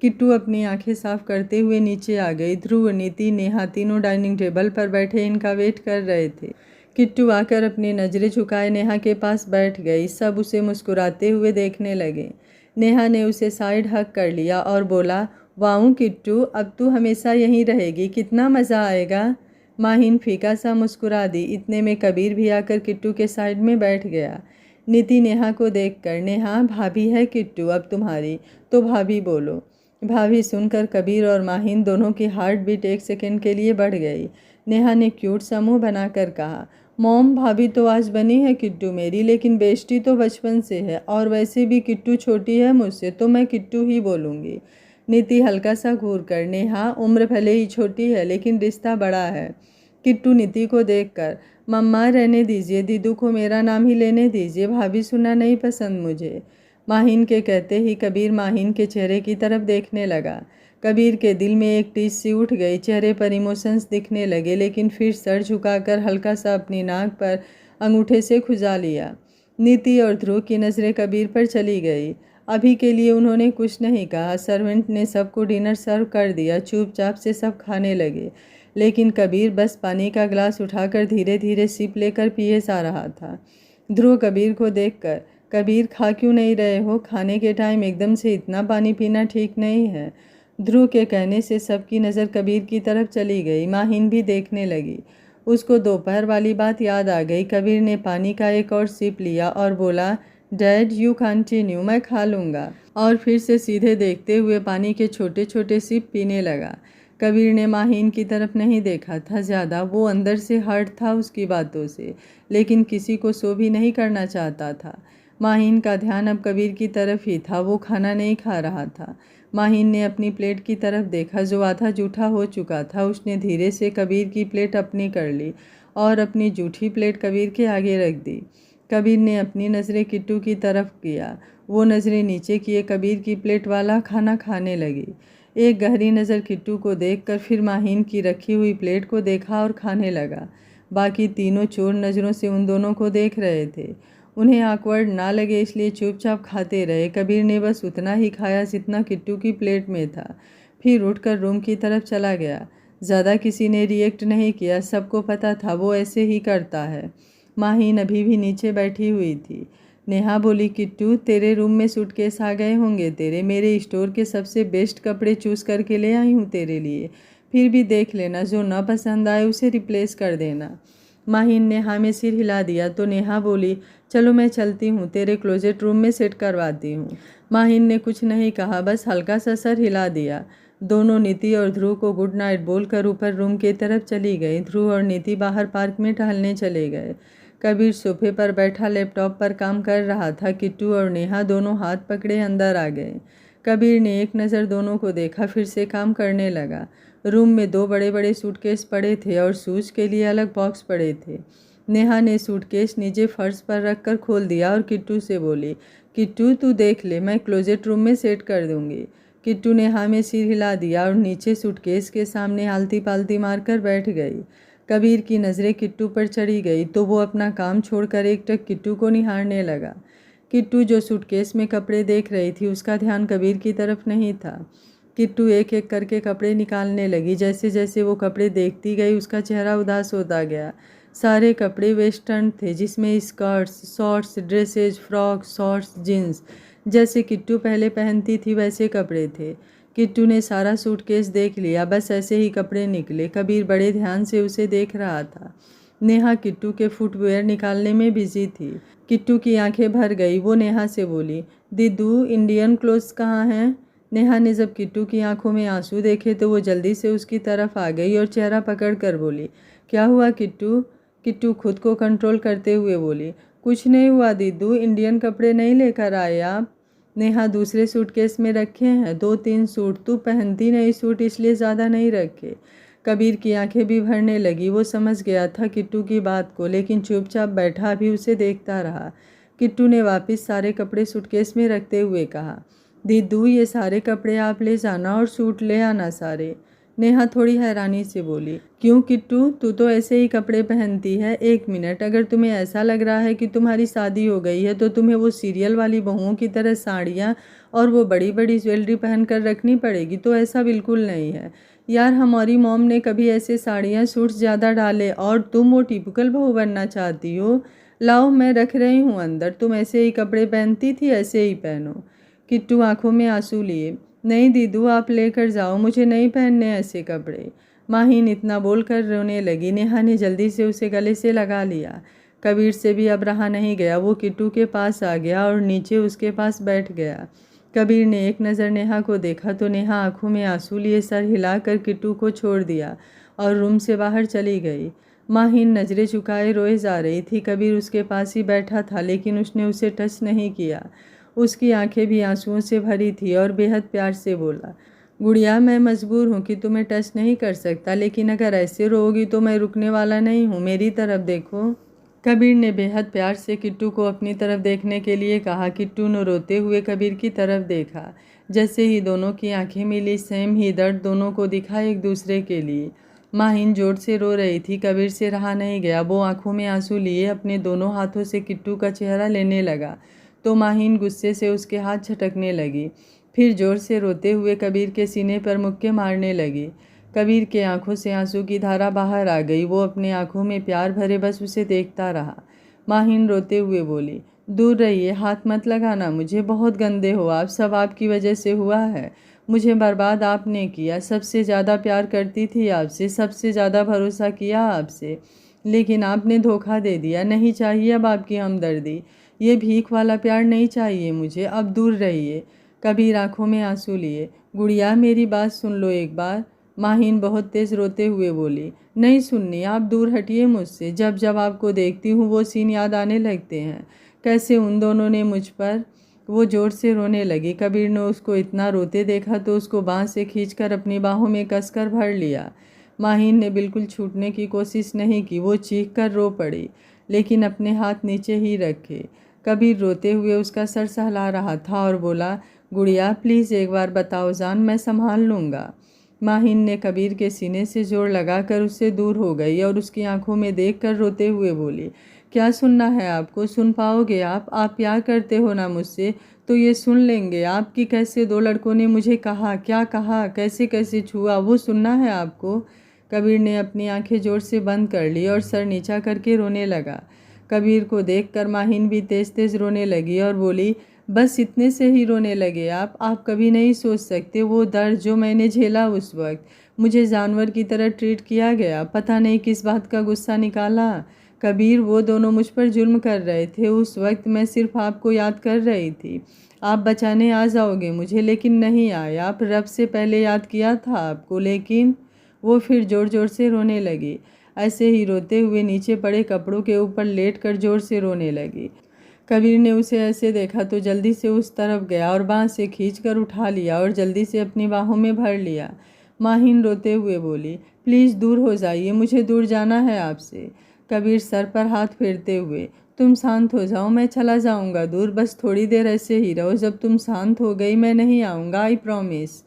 किट्टू अपनी आंखें साफ करते हुए नीचे आ गई। ध्रुव, नीति, नेहा तीनों डाइनिंग टेबल पर बैठे इनका वेट कर रहे थे। किट्टू आकर अपनी नज़रें झुकाए नेहा के पास बैठ गई। सब उसे मुस्कुराते हुए देखने लगे। नेहा ने उसे साइड हग कर लिया और बोला, वाह किट्टू, अब तू हमेशा यहीं रहेगी, कितना मज़ा आएगा। माहिन फीका सा मुस्कुरा दी। इतने में कबीर भी आकर किट्टू के साइड में बैठ गया। नीति नेहा को देखकर, नेहा भाभी है किट्टू अब तुम्हारी, तो भाभी बोलो। भाभी सुनकर कबीर और माहिन दोनों की हार्ट बीट एक सेकंड के लिए बढ़ गई। नेहा ने क्यूट सा मुँह बनाकर कहा, मॉम, भाभी तो आज बनी है किट्टू मेरी, लेकिन बेइज्जती तो बचपन से है, और वैसे भी किट्टू छोटी है मुझसे, तो मैं किट्टू ही बोलूँगी। नीति हल्का सा घूर कर, नेहा, उम्र भले ही छोटी है लेकिन रिश्ता बड़ा है। किट्टू नीति को देखकर, मम्मा रहने दीजिए, दीदू को मेरा नाम ही लेने दीजिए, भाभी सुनना नहीं पसंद मुझे। माहिन के कहते ही कबीर माहिन के चेहरे की तरफ देखने लगा। कबीर के दिल में एक टीस सी उठ गई। चेहरे पर इमोशंस दिखने लगे, लेकिन फिर सर झुकाकर हल्का सा अपनी नाक पर अंगूठे से खुजा लिया। नीति और ध्रुव की नज़रें कबीर पर चली गई। अभी के लिए उन्होंने कुछ नहीं कहा। सर्वेंट ने सबको डिनर सर्व कर दिया। चुपचाप से सब खाने लगे, लेकिन कबीर बस पानी का ग्लास उठाकर धीरे धीरे सिप लेकर पिए जा रहा था। ध्रुव कबीर को देखकर, कबीर खा क्यों नहीं रहे हो, खाने के टाइम एकदम से इतना पानी पीना ठीक नहीं है। ध्रुव के कहने से सबकी नज़र कबीर की तरफ चली गई। माहिन भी देखने लगी। उसको दोपहर वाली बात याद आ गई। कबीर ने पानी का एक और सिप लिया और बोला, डैड यू कंटिन्यू, मैं खा लूँगा, और फिर से सीधे देखते हुए पानी के छोटे छोटे सिप पीने लगा। कबीर ने माहिन की तरफ नहीं देखा था ज़्यादा। वो अंदर से हर्ट था उसकी बातों से, लेकिन किसी को शो भी नहीं करना चाहता था। माहिन का ध्यान अब कबीर की तरफ ही था। वो खाना नहीं खा रहा था। माहिन ने अपनी प्लेट की तरफ देखा जो आधा जूठा हो चुका था। उसने धीरे से कबीर की प्लेट अपनी कर ली और अपनी जूठी प्लेट कबीर के आगे रख दी। कबीर ने अपनी नज़रें किट्टू की तरफ किया। वो नज़रें नीचे किए कबीर की प्लेट वाला खाना खाने लगी। एक गहरी नज़र किट्टू को देखकर फिर माहिन की रखी हुई प्लेट को देखा और खाने लगा। बाकी तीनों चोर नज़रों से उन दोनों को देख रहे थे। उन्हें ऑकवर्ड ना लगे इसलिए चुपचाप खाते रहे। कबीर ने बस उतना ही खाया जितना किट्टू की प्लेट में था, फिर उठकर रूम की तरफ चला गया। ज़्यादा किसी ने रिएक्ट नहीं किया। सबको पता था वो ऐसे ही करता है। माहिन अभी भी नीचे बैठी हुई थी। नेहा बोली, किट्टू, तेरे रूम में सूटकेस आ गए होंगे तेरे। मेरे स्टोर के सबसे बेस्ट कपड़े चूज़ करके ले आई हूँ तेरे लिए। फिर भी देख लेना, जो न पसंद आए उसे रिप्लेस कर देना। माहिन ने हाँ में सिर हिला दिया तो नेहा बोली, चलो मैं चलती हूँ, तेरे क्लोजेट रूम में सेट करवाती हूँ। माहिन ने कुछ नहीं कहा, बस हल्का सा सर हिला दिया। दोनों नीति और ध्रुव को गुड नाइट बोलकर ऊपर रूम की तरफ चली गई। ध्रुव और नीति बाहर पार्क में टहलने चले गए। कबीर सोफे पर बैठा लैपटॉप पर काम कर रहा था। किट्टू और नेहा दोनों हाथ पकड़े अंदर आ गए। कबीर ने एक नज़र दोनों को देखा, फिर से काम करने लगा। रूम में 2 बड़े बड़े सूटकेस पड़े थे और शूज के लिए अलग बॉक्स पड़े थे। नेहा ने सूटकेस नीचे फर्श पर रखकर खोल दिया और किट्टू से बोली, किट्टू तू देख ले, मैं क्लोजेट रूम में सेट कर दूंगी। किट्टू ने हाँ में सिर हिला दिया और नीचे सूटकेस के सामने आलती पालती मारकर बैठ गई। कबीर की नज़रें किट्टू पर चढ़ी गई तो वो अपना काम छोड़कर एकटक किट्टू को निहारने लगा। किट्टू जो सूटकेस में कपड़े देख रही थी उसका ध्यान कबीर की तरफ नहीं था। किट्टू एक एक करके कपड़े निकालने लगी। जैसे जैसे वो कपड़े देखती गई उसका चेहरा उदास होता गया। सारे कपड़े वेस्टर्न थे, जिसमें skirts, shorts, dresses, frock, shorts, jeans जैसे किट्टू पहले पहनती थी वैसे कपड़े थे। किट्टू ने सारा सूटकेस देख लिया। बस ऐसे ही कपड़े निकले। कबीर बड़े ध्यान से उसे देख रहा था। नेहा किट्टू के फुटवेयर निकालने में बिजी थी। किट्टू की आंखें भर गई। वो नेहा से बोली, दीदू इंडियन क्लोथ्स कहाँ हैं? नेहा ने जब किट्टू की आंखों में आंसू देखे तो वो जल्दी से उसकी तरफ आ गई और चेहरा पकड़ कर बोली, क्या हुआ किट्टू? किट्टू खुद को कंट्रोल करते हुए बोली, कुछ नहीं हुआ दीदू, इंडियन कपड़े नहीं लेकर आए आप? नेहा, दूसरे सूटकेस में रखे हैं 2-3 सूट, तू पहनती नहीं सूट इसलिए ज़्यादा नहीं रखे। कबीर की आंखें भी भरने लगी। वो समझ गया था किट्टू की बात को, लेकिन चुपचाप बैठा भी उसे देखता रहा। किट्टू ने वापस सारे कपड़े सूटकेस में रखते हुए कहा, दीदू ये सारे कपड़े आप ले जाना और सूट ले आना सारे। नेहा थोड़ी हैरानी से बोली, क्यों किट्टू, तू तो ऐसे ही कपड़े पहनती है। 1 मिनट, अगर तुम्हें ऐसा लग रहा है कि तुम्हारी शादी हो गई है तो तुम्हें वो सीरियल वाली बहुओं की तरह साड़ियाँ और वो बड़ी बड़ी ज्वेलरी पहन कर रखनी पड़ेगी, तो ऐसा बिल्कुल नहीं है यार। हमारी मॉम ने कभी ऐसे साड़ियाँ सूट्स ज़्यादा डाले और तुम वो टिपिकल बहू बनना चाहती हो। लाओ मैं रख रही हूँ अंदर, तुम ऐसे ही कपड़े पहनती थी ऐसे ही पहनो। किट्टू आंखों में आंसू लिए, नहीं दीदू आप लेकर जाओ, मुझे नहीं पहनने ऐसे कपड़े। माहीन इतना बोलकर रोने लगी। नेहा ने जल्दी से उसे गले से लगा लिया। कबीर से भी अब रहा नहीं गया। वो किट्टू के पास आ गया और नीचे उसके पास बैठ गया। कबीर ने एक नज़र नेहा को देखा तो नेहा आंखों में आंसू लिए सर हिलाकर किट्टू को छोड़ दिया और रूम से बाहर चली गई। माहीन नज़रें झुकाए रोए जा रही थी। कबीर उसके पास ही बैठा था लेकिन उसने उसे टच नहीं किया। उसकी आंखें भी आंसुओं से भरी थी और बेहद प्यार से बोला, गुड़िया मैं मजबूर हूँ कि तुम्हें टच नहीं कर सकता, लेकिन अगर ऐसे रोओगी तो मैं रुकने वाला नहीं हूँ, मेरी तरफ देखो। कबीर ने बेहद प्यार से किट्टू को अपनी तरफ देखने के लिए कहा। किट्टू ने रोते हुए कबीर की तरफ देखा। जैसे ही दोनों की आंखें मिली सेम ही दर्द दोनों को दिखा एक दूसरे के लिए। माहीन जोर से रो रही थी। कबीर से रहा नहीं गया। वो आंखों में आंसू लिए अपने दोनों हाथों से किट्टू का चेहरा लेने लगा तो माहीन गुस्से से उसके हाथ झटकने लगी। फिर जोर से रोते हुए कबीर के सीने पर मुक्के मारने लगी। कबीर के आंखों से आंसू की धारा बाहर आ गई। वो अपने आंखों में प्यार भरे बस उसे देखता रहा। माहीन रोते हुए बोली, दूर रहिए, हाथ मत लगाना मुझे, बहुत गंदे हो आप, सब आपकी वजह से हुआ है। मुझे बर्बाद आपने किया। सबसे ज़्यादा प्यार करती थी आपसे, सबसे ज़्यादा भरोसा किया आपसे, लेकिन आपने धोखा दे दिया। नहीं चाहिए अब आपकी हमदर्दी, ये भीख वाला प्यार नहीं चाहिए मुझे, अब दूर रहिए। कबीर आंखों में आंसू लिए, गुड़िया मेरी बात सुन लो एक बार। माहीन बहुत तेज़ रोते हुए बोली, नहीं सुननी, आप दूर हटिए मुझसे। जब जब आपको देखती हूँ वो सीन याद आने लगते हैं, कैसे उन दोनों ने मुझ पर। वो ज़ोर से रोने लगी। कबीर ने उसको इतना रोते देखा तो उसको बाँह से खींचकर अपनी बाहों में कसकर भर लिया। माहीन ने बिल्कुल छूटने की कोशिश नहीं की। वो चीख कर रो पड़ी लेकिन अपने हाथ नीचे ही रखे। कबीर रोते हुए उसका सर सहला रहा था और बोला, गुड़िया प्लीज़ एक बार बताओ जान, मैं संभाल लूँगा। माहीन ने कबीर के सीने से जोर लगाकर उससे दूर हो गई और उसकी आंखों में देखकर रोते हुए बोली, क्या सुनना है आपको, सुन पाओगे आप प्यार करते हो ना मुझसे, तो ये सुन लेंगे आप कि कैसे दो लड़कों ने मुझे कहा, क्या कहा, कैसे कैसे छुआ, वो सुनना है आपको। कबीर ने अपनी आंखें जोर से बंद कर ली और सर नीचा करके रोने लगा। कबीर को देखकर माहीन भी तेज़ तेज़ रोने लगी और बोली, बस इतने से ही रोने लगे आप कभी नहीं सोच सकते वो दर्द जो मैंने झेला उस वक्त। मुझे जानवर की तरह ट्रीट किया गया, पता नहीं किस बात का गुस्सा निकाला। कबीर वो दोनों मुझ पर जुल्म कर रहे थे। उस वक्त मैं सिर्फ आपको याद कर रही थी, आप बचाने आ जाओगे मुझे, लेकिन नहीं आए आप। रब से पहले याद किया था आपको, लेकिन। वो फिर ज़ोर ज़ोर से रोने लगी। ऐसे ही रोते हुए नीचे पड़े कपड़ों के ऊपर लेट कर ज़ोर से रोने लगी। कबीर ने उसे ऐसे देखा तो जल्दी से उस तरफ गया और बाँह से खींचकर उठा लिया और जल्दी से अपनी बाहों में भर लिया। माहीन रोते हुए बोली, प्लीज़ दूर हो जाइए, मुझे दूर जाना है आपसे। कबीर सर पर हाथ फेरते हुए, तुम शांत हो जाओ, मैं चला जाऊंगा दूर, बस थोड़ी देर ऐसे ही रहो, जब तुम शांत हो गई मैं नहीं आऊँगा, आई प्रॉमिस।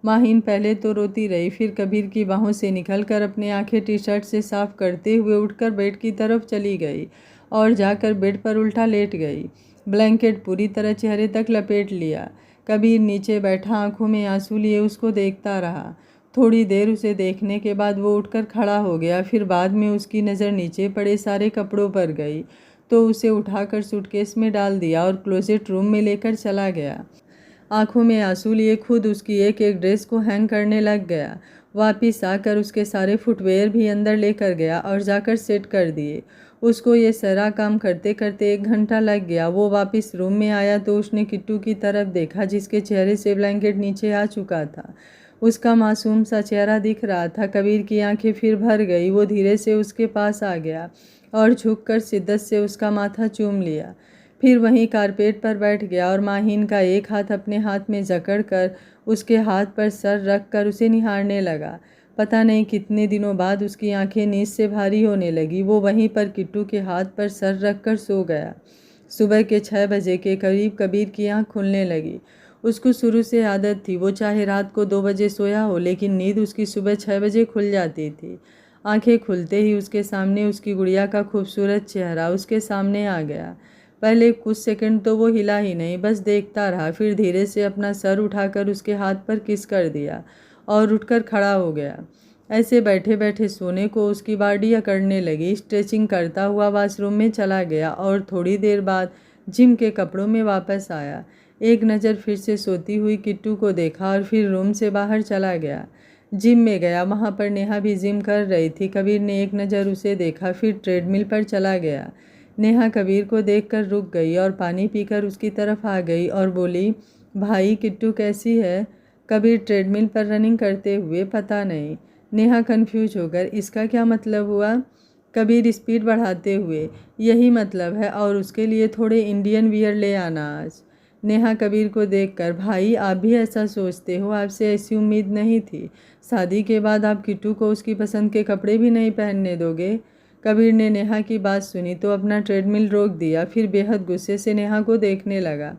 माहीन पहले तो रोती रही, फिर कबीर की बाहों से निकलकर अपनी आंखें टी शर्ट से साफ करते हुए उठकर बेड की तरफ चली गई और जाकर बेड पर उल्टा लेट गई। ब्लैंकेट पूरी तरह चेहरे तक लपेट लिया। कबीर नीचे बैठा आंखों में आंसू लिए उसको देखता रहा। थोड़ी देर उसे देखने के बाद वो उठकर खड़ा हो गया। फिर बाद में उसकी नज़र नीचे पड़े सारे कपड़ों पर गई तो उसे उठाकर सूटकेस में डाल दिया और क्लोजेट रूम में लेकर चला गया। आंखों में आंसू लिए खुद उसकी एक एक ड्रेस को हैंग करने लग गया। वापिस आकर उसके सारे फुटवेयर भी अंदर लेकर गया और जाकर सेट कर दिए। उसको ये सारा काम करते करते 1 घंटा लग गया। वो वापस रूम में आया तो उसने किट्टू की तरफ देखा जिसके चेहरे से ब्लैंकेट नीचे आ चुका था। उसका मासूम सा चेहरा दिख रहा था। कबीर की आंखें फिर भर गई। वो धीरे से उसके पास आ गया और झुककर शिद्दत से उसका माथा चूम लिया। फिर वहीं कारपेट पर बैठ गया और माहीन का एक हाथ अपने हाथ में जकड़कर उसके हाथ पर सर रख कर उसे निहारने लगा। पता नहीं कितने दिनों बाद उसकी आंखें नींद से भारी होने लगी। वो वहीं पर किट्टू के हाथ पर सर रख कर सो गया। सुबह के 6 बजे के करीब कबीर की आंख खुलने लगी। उसको शुरू से आदत थी, वो चाहे रात को 2 बजे सोया हो लेकिन नींद उसकी सुबह 6 बजे खुल जाती थी। आंखें खुलते ही उसके सामने उसकी गुड़िया का खूबसूरत चेहरा उसके सामने आ गया। पहले कुछ सेकंड तो वो हिला ही नहीं, बस देखता रहा। फिर धीरे से अपना सर उठाकर उसके हाथ पर किस कर दिया और उठकर खड़ा हो गया। ऐसे बैठे बैठे सोने को उसकी बॉडी अकड़ने लगी। स्ट्रेचिंग करता हुआ वॉशरूम में चला गया और थोड़ी देर बाद जिम के कपड़ों में वापस आया। एक नज़र फिर से सोती हुई किट्टू को देखा और फिर रूम से बाहर चला गया। जिम में गया, वहाँ पर नेहा भी जिम कर रही थी। कबीर ने एक नज़र उसे देखा, फिर ट्रेडमिल पर चला गया। नेहा कबीर को देखकर रुक गई और पानी पीकर उसकी तरफ आ गई और बोली, भाई किट्टू कैसी है? कबीर ट्रेडमिल पर रनिंग करते हुए, पता नहीं। नेहा कंफ्यूज होकर, इसका क्या मतलब हुआ? कबीर स्पीड बढ़ाते हुए, यही मतलब है, और उसके लिए थोड़े इंडियन वियर ले आना आज। नेहा कबीर को देखकर, भाई आप भी ऐसा सोचते हो? आपसे ऐसी उम्मीद नहीं थी। शादी के बाद आप किट्टू को उसकी पसंद के कपड़े भी नहीं पहनने दोगे? कबीर ने नेहा की बात सुनी तो अपना ट्रेडमिल रोक दिया, फिर बेहद गुस्से से नेहा को देखने लगा।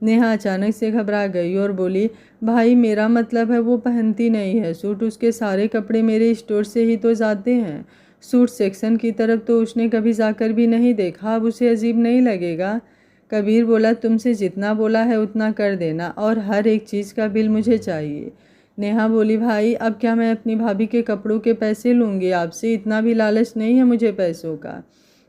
नेहा अचानक से घबरा गई और बोली, भाई मेरा मतलब है वो पहनती नहीं है सूट, उसके सारे कपड़े मेरे स्टोर से ही तो जाते हैं। सूट सेक्शन की तरफ तो उसने कभी जाकर भी नहीं देखा, अब उसे अजीब नहीं लगेगा? कबीर बोला, तुमसे जितना बोला है उतना कर देना और हर एक चीज़ का बिल मुझे चाहिए। नेहा बोली, भाई अब क्या मैं अपनी भाभी के कपड़ों के पैसे लूँगी आपसे? इतना भी लालच नहीं है मुझे पैसों का।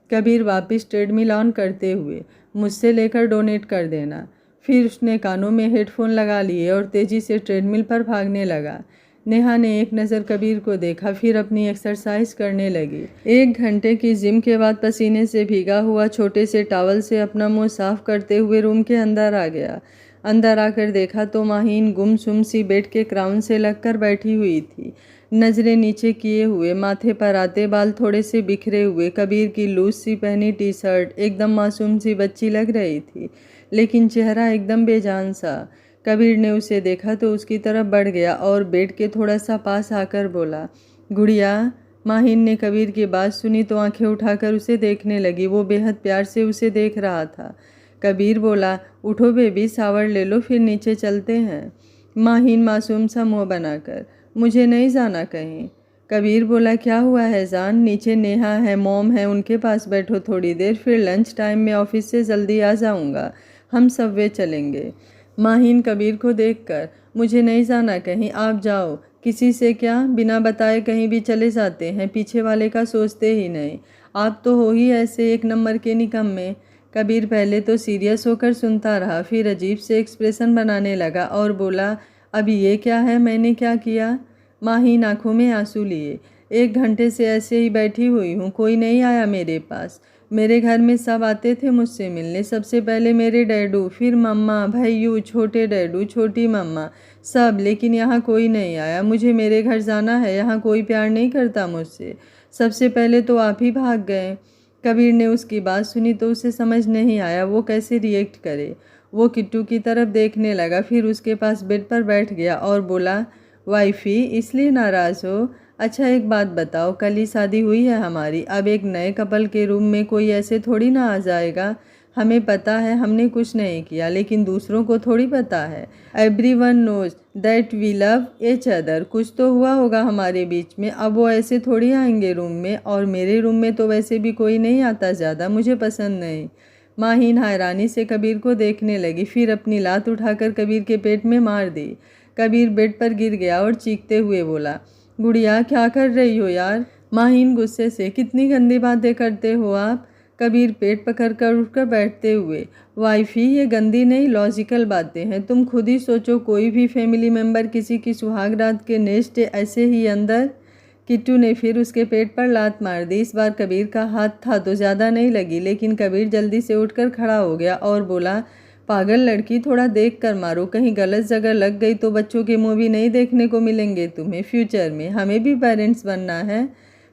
कबीर वापस ट्रेडमिल ऑन करते हुए, मुझसे लेकर डोनेट कर देना। फिर उसने कानों में हेडफोन लगा लिए और तेज़ी से ट्रेडमिल पर भागने लगा। नेहा ने एक नज़र कबीर को देखा, फिर अपनी एक्सरसाइज करने लगी। 1 घंटे की जिम के बाद पसीने से भीगा हुआ छोटे से टॉवल से अपना मुंह साफ करते हुए रूम के अंदर आ गया। अंदर आकर देखा तो माहीन गुमसुम सी बेड के क्राउन से लगकर बैठी हुई थी, नज़रें नीचे किए हुए, माथे पर आते बाल थोड़े से बिखरे हुए। कबीर की लूज सी पहनी टी शर्ट एकदम मासूम सी बच्ची लग रही थी, लेकिन चेहरा एकदम बेजान सा। कबीर ने उसे देखा तो उसकी तरफ बढ़ गया और बेड के थोड़ा सा पास आकर बोला, गुड़िया। माहीन ने कबीर की बात सुनी तो आंखें उठाकर उसे देखने लगी। वो बेहद प्यार से उसे देख रहा था। कबीर बोला, उठो बेबी, शावर ले लो, फिर नीचे चलते हैं। माहीन मासूम सा मुँह बनाकर, मुझे नहीं जाना कहीं। कबीर बोला, क्या हुआ है जान? नीचे नेहा है, मॉम है, उनके पास बैठो थोड़ी देर, फिर लंच टाइम में ऑफिस से जल्दी आ जाऊंगा, हम सबवे चलेंगे। माहीन कबीर को देखकर, मुझे नहीं जाना कहीं, आप जाओ। किसी से क्या, बिना बताए कहीं भी चले जाते हैं, पीछे वाले का सोचते ही नहीं। आप तो हो ही ऐसे एक नंबर के निकम्मे। कबीर पहले तो सीरियस होकर सुनता रहा, फिर अजीब से एक्सप्रेशन बनाने लगा और बोला, अभी ये क्या है, मैंने क्या किया? माहीन आंखों में आंसू लिए, 1 घंटे से ऐसे ही बैठी हुई हूँ, कोई नहीं आया मेरे पास। मेरे घर में सब आते थे मुझसे मिलने, सबसे पहले मेरे डैडू, फिर मम्मा, भैयू, छोटे डैडू, छोटी मम्मा, सब, लेकिन यहाँ कोई नहीं आया। मुझे मेरे घर जाना है, यहाँ कोई प्यार नहीं करता मुझसे। सबसे पहले तो आप ही भाग गए। कबीर ने उसकी बात सुनी तो उसे समझ नहीं आया वो कैसे रिएक्ट करे। वो किट्टू की तरफ देखने लगा, फिर उसके पास बेड पर बैठ गया और बोला, वाइफी इसलिए नाराज़ हो? अच्छा एक बात बताओ, कल ही शादी हुई है हमारी, अब एक नए कपल के रूम में कोई ऐसे थोड़ी ना आ जाएगा। हमें पता है हमने कुछ नहीं किया, लेकिन दूसरों को थोड़ी पता है। Everyone knows that we love each other. कुछ तो हुआ होगा हमारे बीच में, अब वो ऐसे थोड़ी आएंगे रूम में, और मेरे रूम में तो वैसे भी कोई नहीं आता ज़्यादा, मुझे पसंद नहीं। माहीन हैरानी से कबीर को देखने लगी, फिर अपनी लात उठाकर कबीर के पेट में मार दी। कबीर बेड पर गिर गया और चीखते हुए बोला, गुड़िया क्या कर रही हो यार? माहीन गुस्से से, कितनी गंदी बातें करते हो आप? कबीर पेट पकड़कर उठकर बैठते हुए, वाइफी ये गंदी नहीं लॉजिकल बातें हैं, तुम खुद ही सोचो, कोई भी फैमिली मेम्बर किसी की सुहाग रात के नेक्स्ट डे ऐसे ही अंदर। किट्टू ने फिर उसके पेट पर लात मार दी। इस बार कबीर का हाथ था तो ज़्यादा नहीं लगी, लेकिन कबीर जल्दी से उठकर खड़ा हो गया और बोला, पागल लड़की, थोड़ा देख कर मारो, कहीं गलत जगह लग गई तो बच्चों के मुंह भी नहीं देखने को मिलेंगे तुम्हें फ्यूचर में, हमें भी पेरेंट्स बनना है।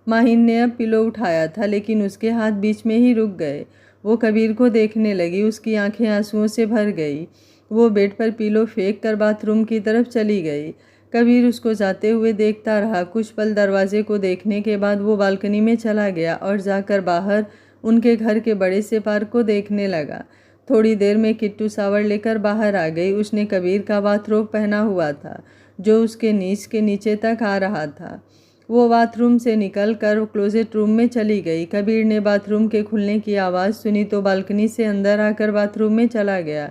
माहीन ने अब पिलो उठाया था, लेकिन उसके हाथ बीच में ही रुक गए। वो कबीर को देखने लगी, उसकी आंखें आंसुओं से भर गई। वो बेड पर पिलो फेंक कर बाथरूम की तरफ चली गई। कबीर उसको जाते हुए देखता रहा। कुछ पल दरवाजे को देखने के बाद वो बालकनी में चला गया और जाकर बाहर उनके घर के बड़े से पार्क को देखने लगा। थोड़ी देर में किट्टू शावर लेकर बाहर आ गई। उसने कबीर का बाथरोब पहना हुआ था, जो उसके नीच के नीचे तक आ रहा था। वो बाथरूम से निकलकर क्लोजेट रूम में चली गई। कबीर ने बाथरूम के खुलने की आवाज़ सुनी तो बालकनी से अंदर आकर बाथरूम में चला गया।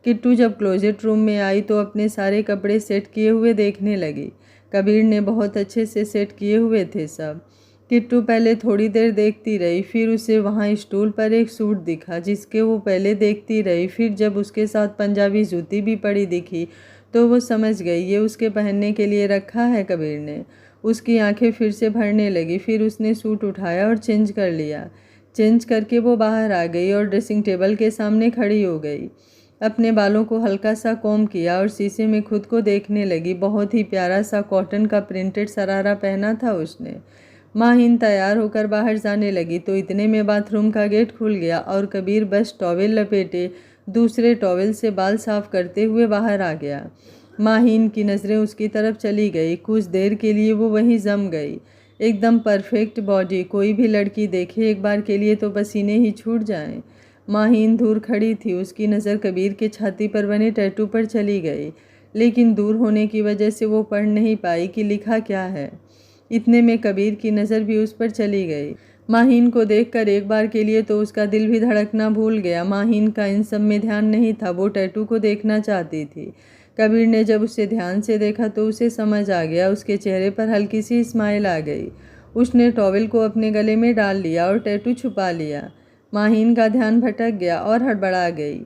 किट्टू जब क्लोजेट रूम में आई तो अपने सारे कपड़े सेट किए हुए देखने लगी। कबीर ने बहुत अच्छे से सेट किए हुए थे सब। किट्टू पहले थोड़ी देर देखती रही, फिर उसे वहाँ स्टूल पर एक सूट दिखा जिसके वो पहले देखती रही। फिर जब उसके साथ पंजाबी जूती भी पड़ी दिखी तो वो समझ गई ये उसके पहनने के लिए रखा है कबीर ने। उसकी आंखें फिर से भरने लगी। फिर उसने सूट उठाया और चेंज कर लिया। चेंज करके वो बाहर आ गई और ड्रेसिंग टेबल के सामने खड़ी हो गई। अपने बालों को हल्का सा कॉम्ब किया और शीशे में खुद को देखने लगी। बहुत ही प्यारा सा कॉटन का प्रिंटेड शरारा पहना था उसने। माहिन तैयार होकर बाहर जाने लगी तो इतने में बाथरूम का गेट खुल गया और कबीर बस टॉवेल लपेटे दूसरे टॉवेल से बाल साफ करते हुए बाहर आ गया। माहिन की नज़रें उसकी तरफ चली गई। कुछ देर के लिए वो वहीं जम गई। एकदम परफेक्ट बॉडी, कोई भी लड़की देखे एक बार के लिए तो पसीने ही छूट जाएं। माहिन दूर खड़ी थी। उसकी नज़र कबीर के छाती पर बने टैटू पर चली गई, लेकिन दूर होने की वजह से वो पढ़ नहीं पाई कि लिखा क्या है। इतने में कबीर की नज़र भी उस पर चली गई। माहिन को देखकर एक बार के लिए तो उसका दिल भी धड़कना भूल गया। माहिन का इन सब में ध्यान नहीं था, वो टैटू को देखना चाहती थी। कबीर ने जब उसे ध्यान से देखा तो उसे समझ आ गया। उसके चेहरे पर हल्की सी स्माइल आ गई। उसने टॉवेल को अपने गले में डाल लिया और टैटू छुपा लिया। माहिन का ध्यान भटक गया और हड़बड़ा गई।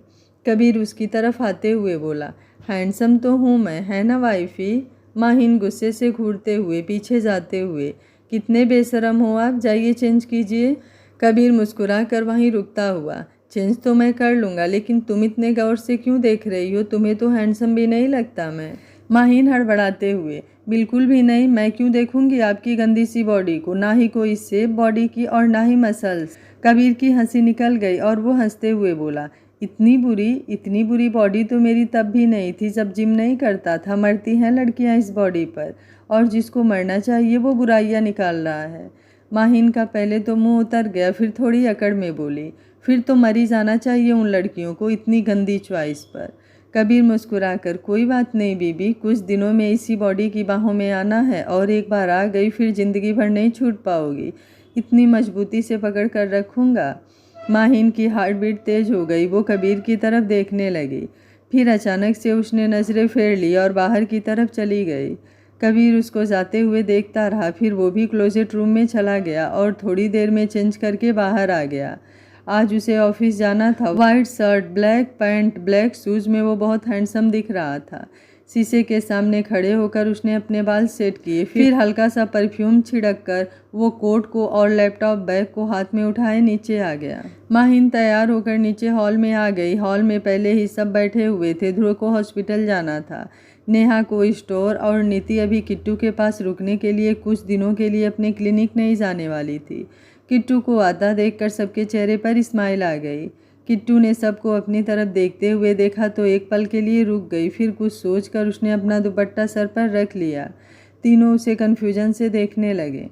कबीर उसकी तरफ आते हुए बोला, हैंडसम तो हूँ मैं, है ना वाइफी? माहिन गुस्से से घूरते हुए पीछे जाते हुए, कितने बेशरम हो आप, जाइए चेंज कीजिए। कबीर मुस्कुरा कर वहीं रुकता हुआ, चेंज तो मैं कर लूँगा, लेकिन तुम इतने गौर से क्यों देख रही हो? तुम्हें तो हैंडसम भी नहीं लगता मैं। माहिन हड़बड़ाते हुए, बिल्कुल भी नहीं, मैं क्यों देखूंगी आपकी गंदी सी बॉडी को, ना ही कोई शेप बॉडी की और ना ही मसल्स। कबीर की हंसी निकल गई और वो हंसते हुए बोला, इतनी बुरी बॉडी तो मेरी तब भी नहीं थी जब जिम नहीं करता था। मरती हैं लड़कियां इस बॉडी पर, और जिसको मरना चाहिए वो बुराइयां निकाल रहा है। माहिन का पहले तो मुंह उतर गया, फिर थोड़ी अकड़ में बोली, फिर तो मरी जाना चाहिए उन लड़कियों को इतनी गंदी चॉइस पर। कबीर मुस्कुराकर, कोई बात नहीं बीबी, कुछ दिनों में इसी बॉडी की बाहों में आना है और एक बार आ गई फिर ज़िंदगी भर नहीं छूट पाओगी। इतनी मजबूती से पकड़ कर रखूँगा। माहिन की हार्ट बीट तेज हो गई। वो कबीर की तरफ देखने लगी। फिर अचानक से उसने नज़रें फेर ली और बाहर की तरफ चली गई। कबीर उसको जाते हुए देखता रहा। फिर वो भी क्लोजेट रूम में चला गया और थोड़ी देर में चेंज करके बाहर आ गया। आज उसे ऑफिस जाना था। White shirt, black pant, black shoes में वो बहुत हैंडसम दिख रहा था। शीशे के सामने खड़े होकर उसने अपने बाल सेट किए। फिर हल्का सा परफ्यूम छिड़क कर वो कोट को और लैपटॉप बैग को हाथ में उठाए नीचे आ गया। माहिन तैयार होकर नीचे हॉल में आ गई। हॉल में पहले ही सब बैठे हुए थे। ध्रुव को हॉस्पिटल जाना था, नेहा को स्टोर, और नीति अभी किट्टू के पास रुकने के लिए कुछ दिनों के लिए अपने क्लिनिक नहीं जाने वाली थी। किट्टू को आता देखकर सबके चेहरे पर स्माइल आ गई। किट्टू ने सबको अपनी तरफ देखते हुए देखा तो एक पल के लिए रुक गई। फिर कुछ सोचकर उसने अपना दुपट्टा सर पर रख लिया। तीनों उसे कन्फ्यूजन से देखने लगे।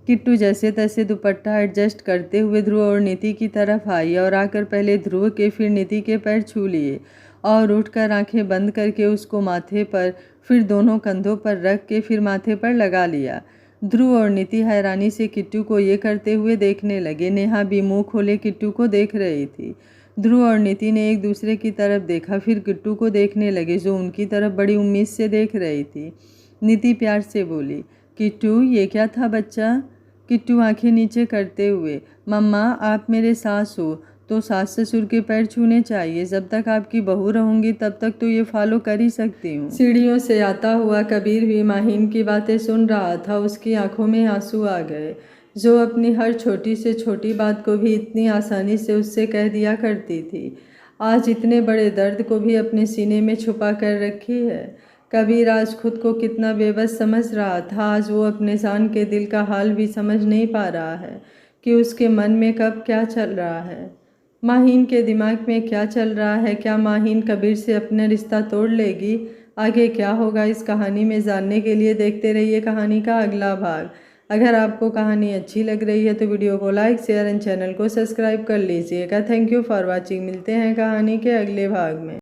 किट्टू जैसे तैसे दुपट्टा एडजस्ट करते हुए ध्रुव और नीति की तरफ आई और आकर पहले ध्रुव के फिर नीति के पैर छू लिए और उठकर आंखें बंद करके उसको माथे पर, फिर दोनों कंधों पर रख के फिर माथे पर लगा लिया। ध्रुव और नीति हैरानी से किट्टू को ये करते हुए देखने लगे। नेहा भी मुंह खोले किट्टू को देख रही थी। ध्रुव और नीति ने एक दूसरे की तरफ देखा, फिर किट्टू को देखने लगे जो उनकी तरफ बड़ी उम्मीद से देख रही थी। नीति प्यार से बोली, किट्टू ये क्या था बच्चा? किट्टू आंखें नीचे करते हुए, मम्मा आप मेरे सास हो तो सास ससुर के पैर छूने चाहिए। जब तक आपकी बहू रहूंगी तब तक तो ये फॉलो कर ही सकती हूँ। सीढ़ियों से आता हुआ कबीर भी माहिन की बातें सुन रहा था। उसकी आंखों में आंसू आ गए। जो अपनी हर छोटी से छोटी बात को भी इतनी आसानी से उससे कह दिया करती थी, आज इतने बड़े दर्द को भी अपने सीने में छुपा कर रखी है। कबीर आज खुद को कितना बेबस समझ रहा था। आज वो अपने जान के दिल का हाल भी समझ नहीं पा रहा है कि उसके मन में कब क्या चल रहा है, माहिन के दिमाग में क्या चल रहा है। क्या माहिन कबीर से अपना रिश्ता तोड़ लेगी? आगे क्या होगा इस कहानी में जानने के लिए देखते रहिए कहानी का अगला भाग। अगर आपको कहानी अच्छी लग रही है तो वीडियो को लाइक, शेयर एंड चैनल को सब्सक्राइब कर लीजिएगा। Thank you for watching. मिलते हैं कहानी के अगले भाग में।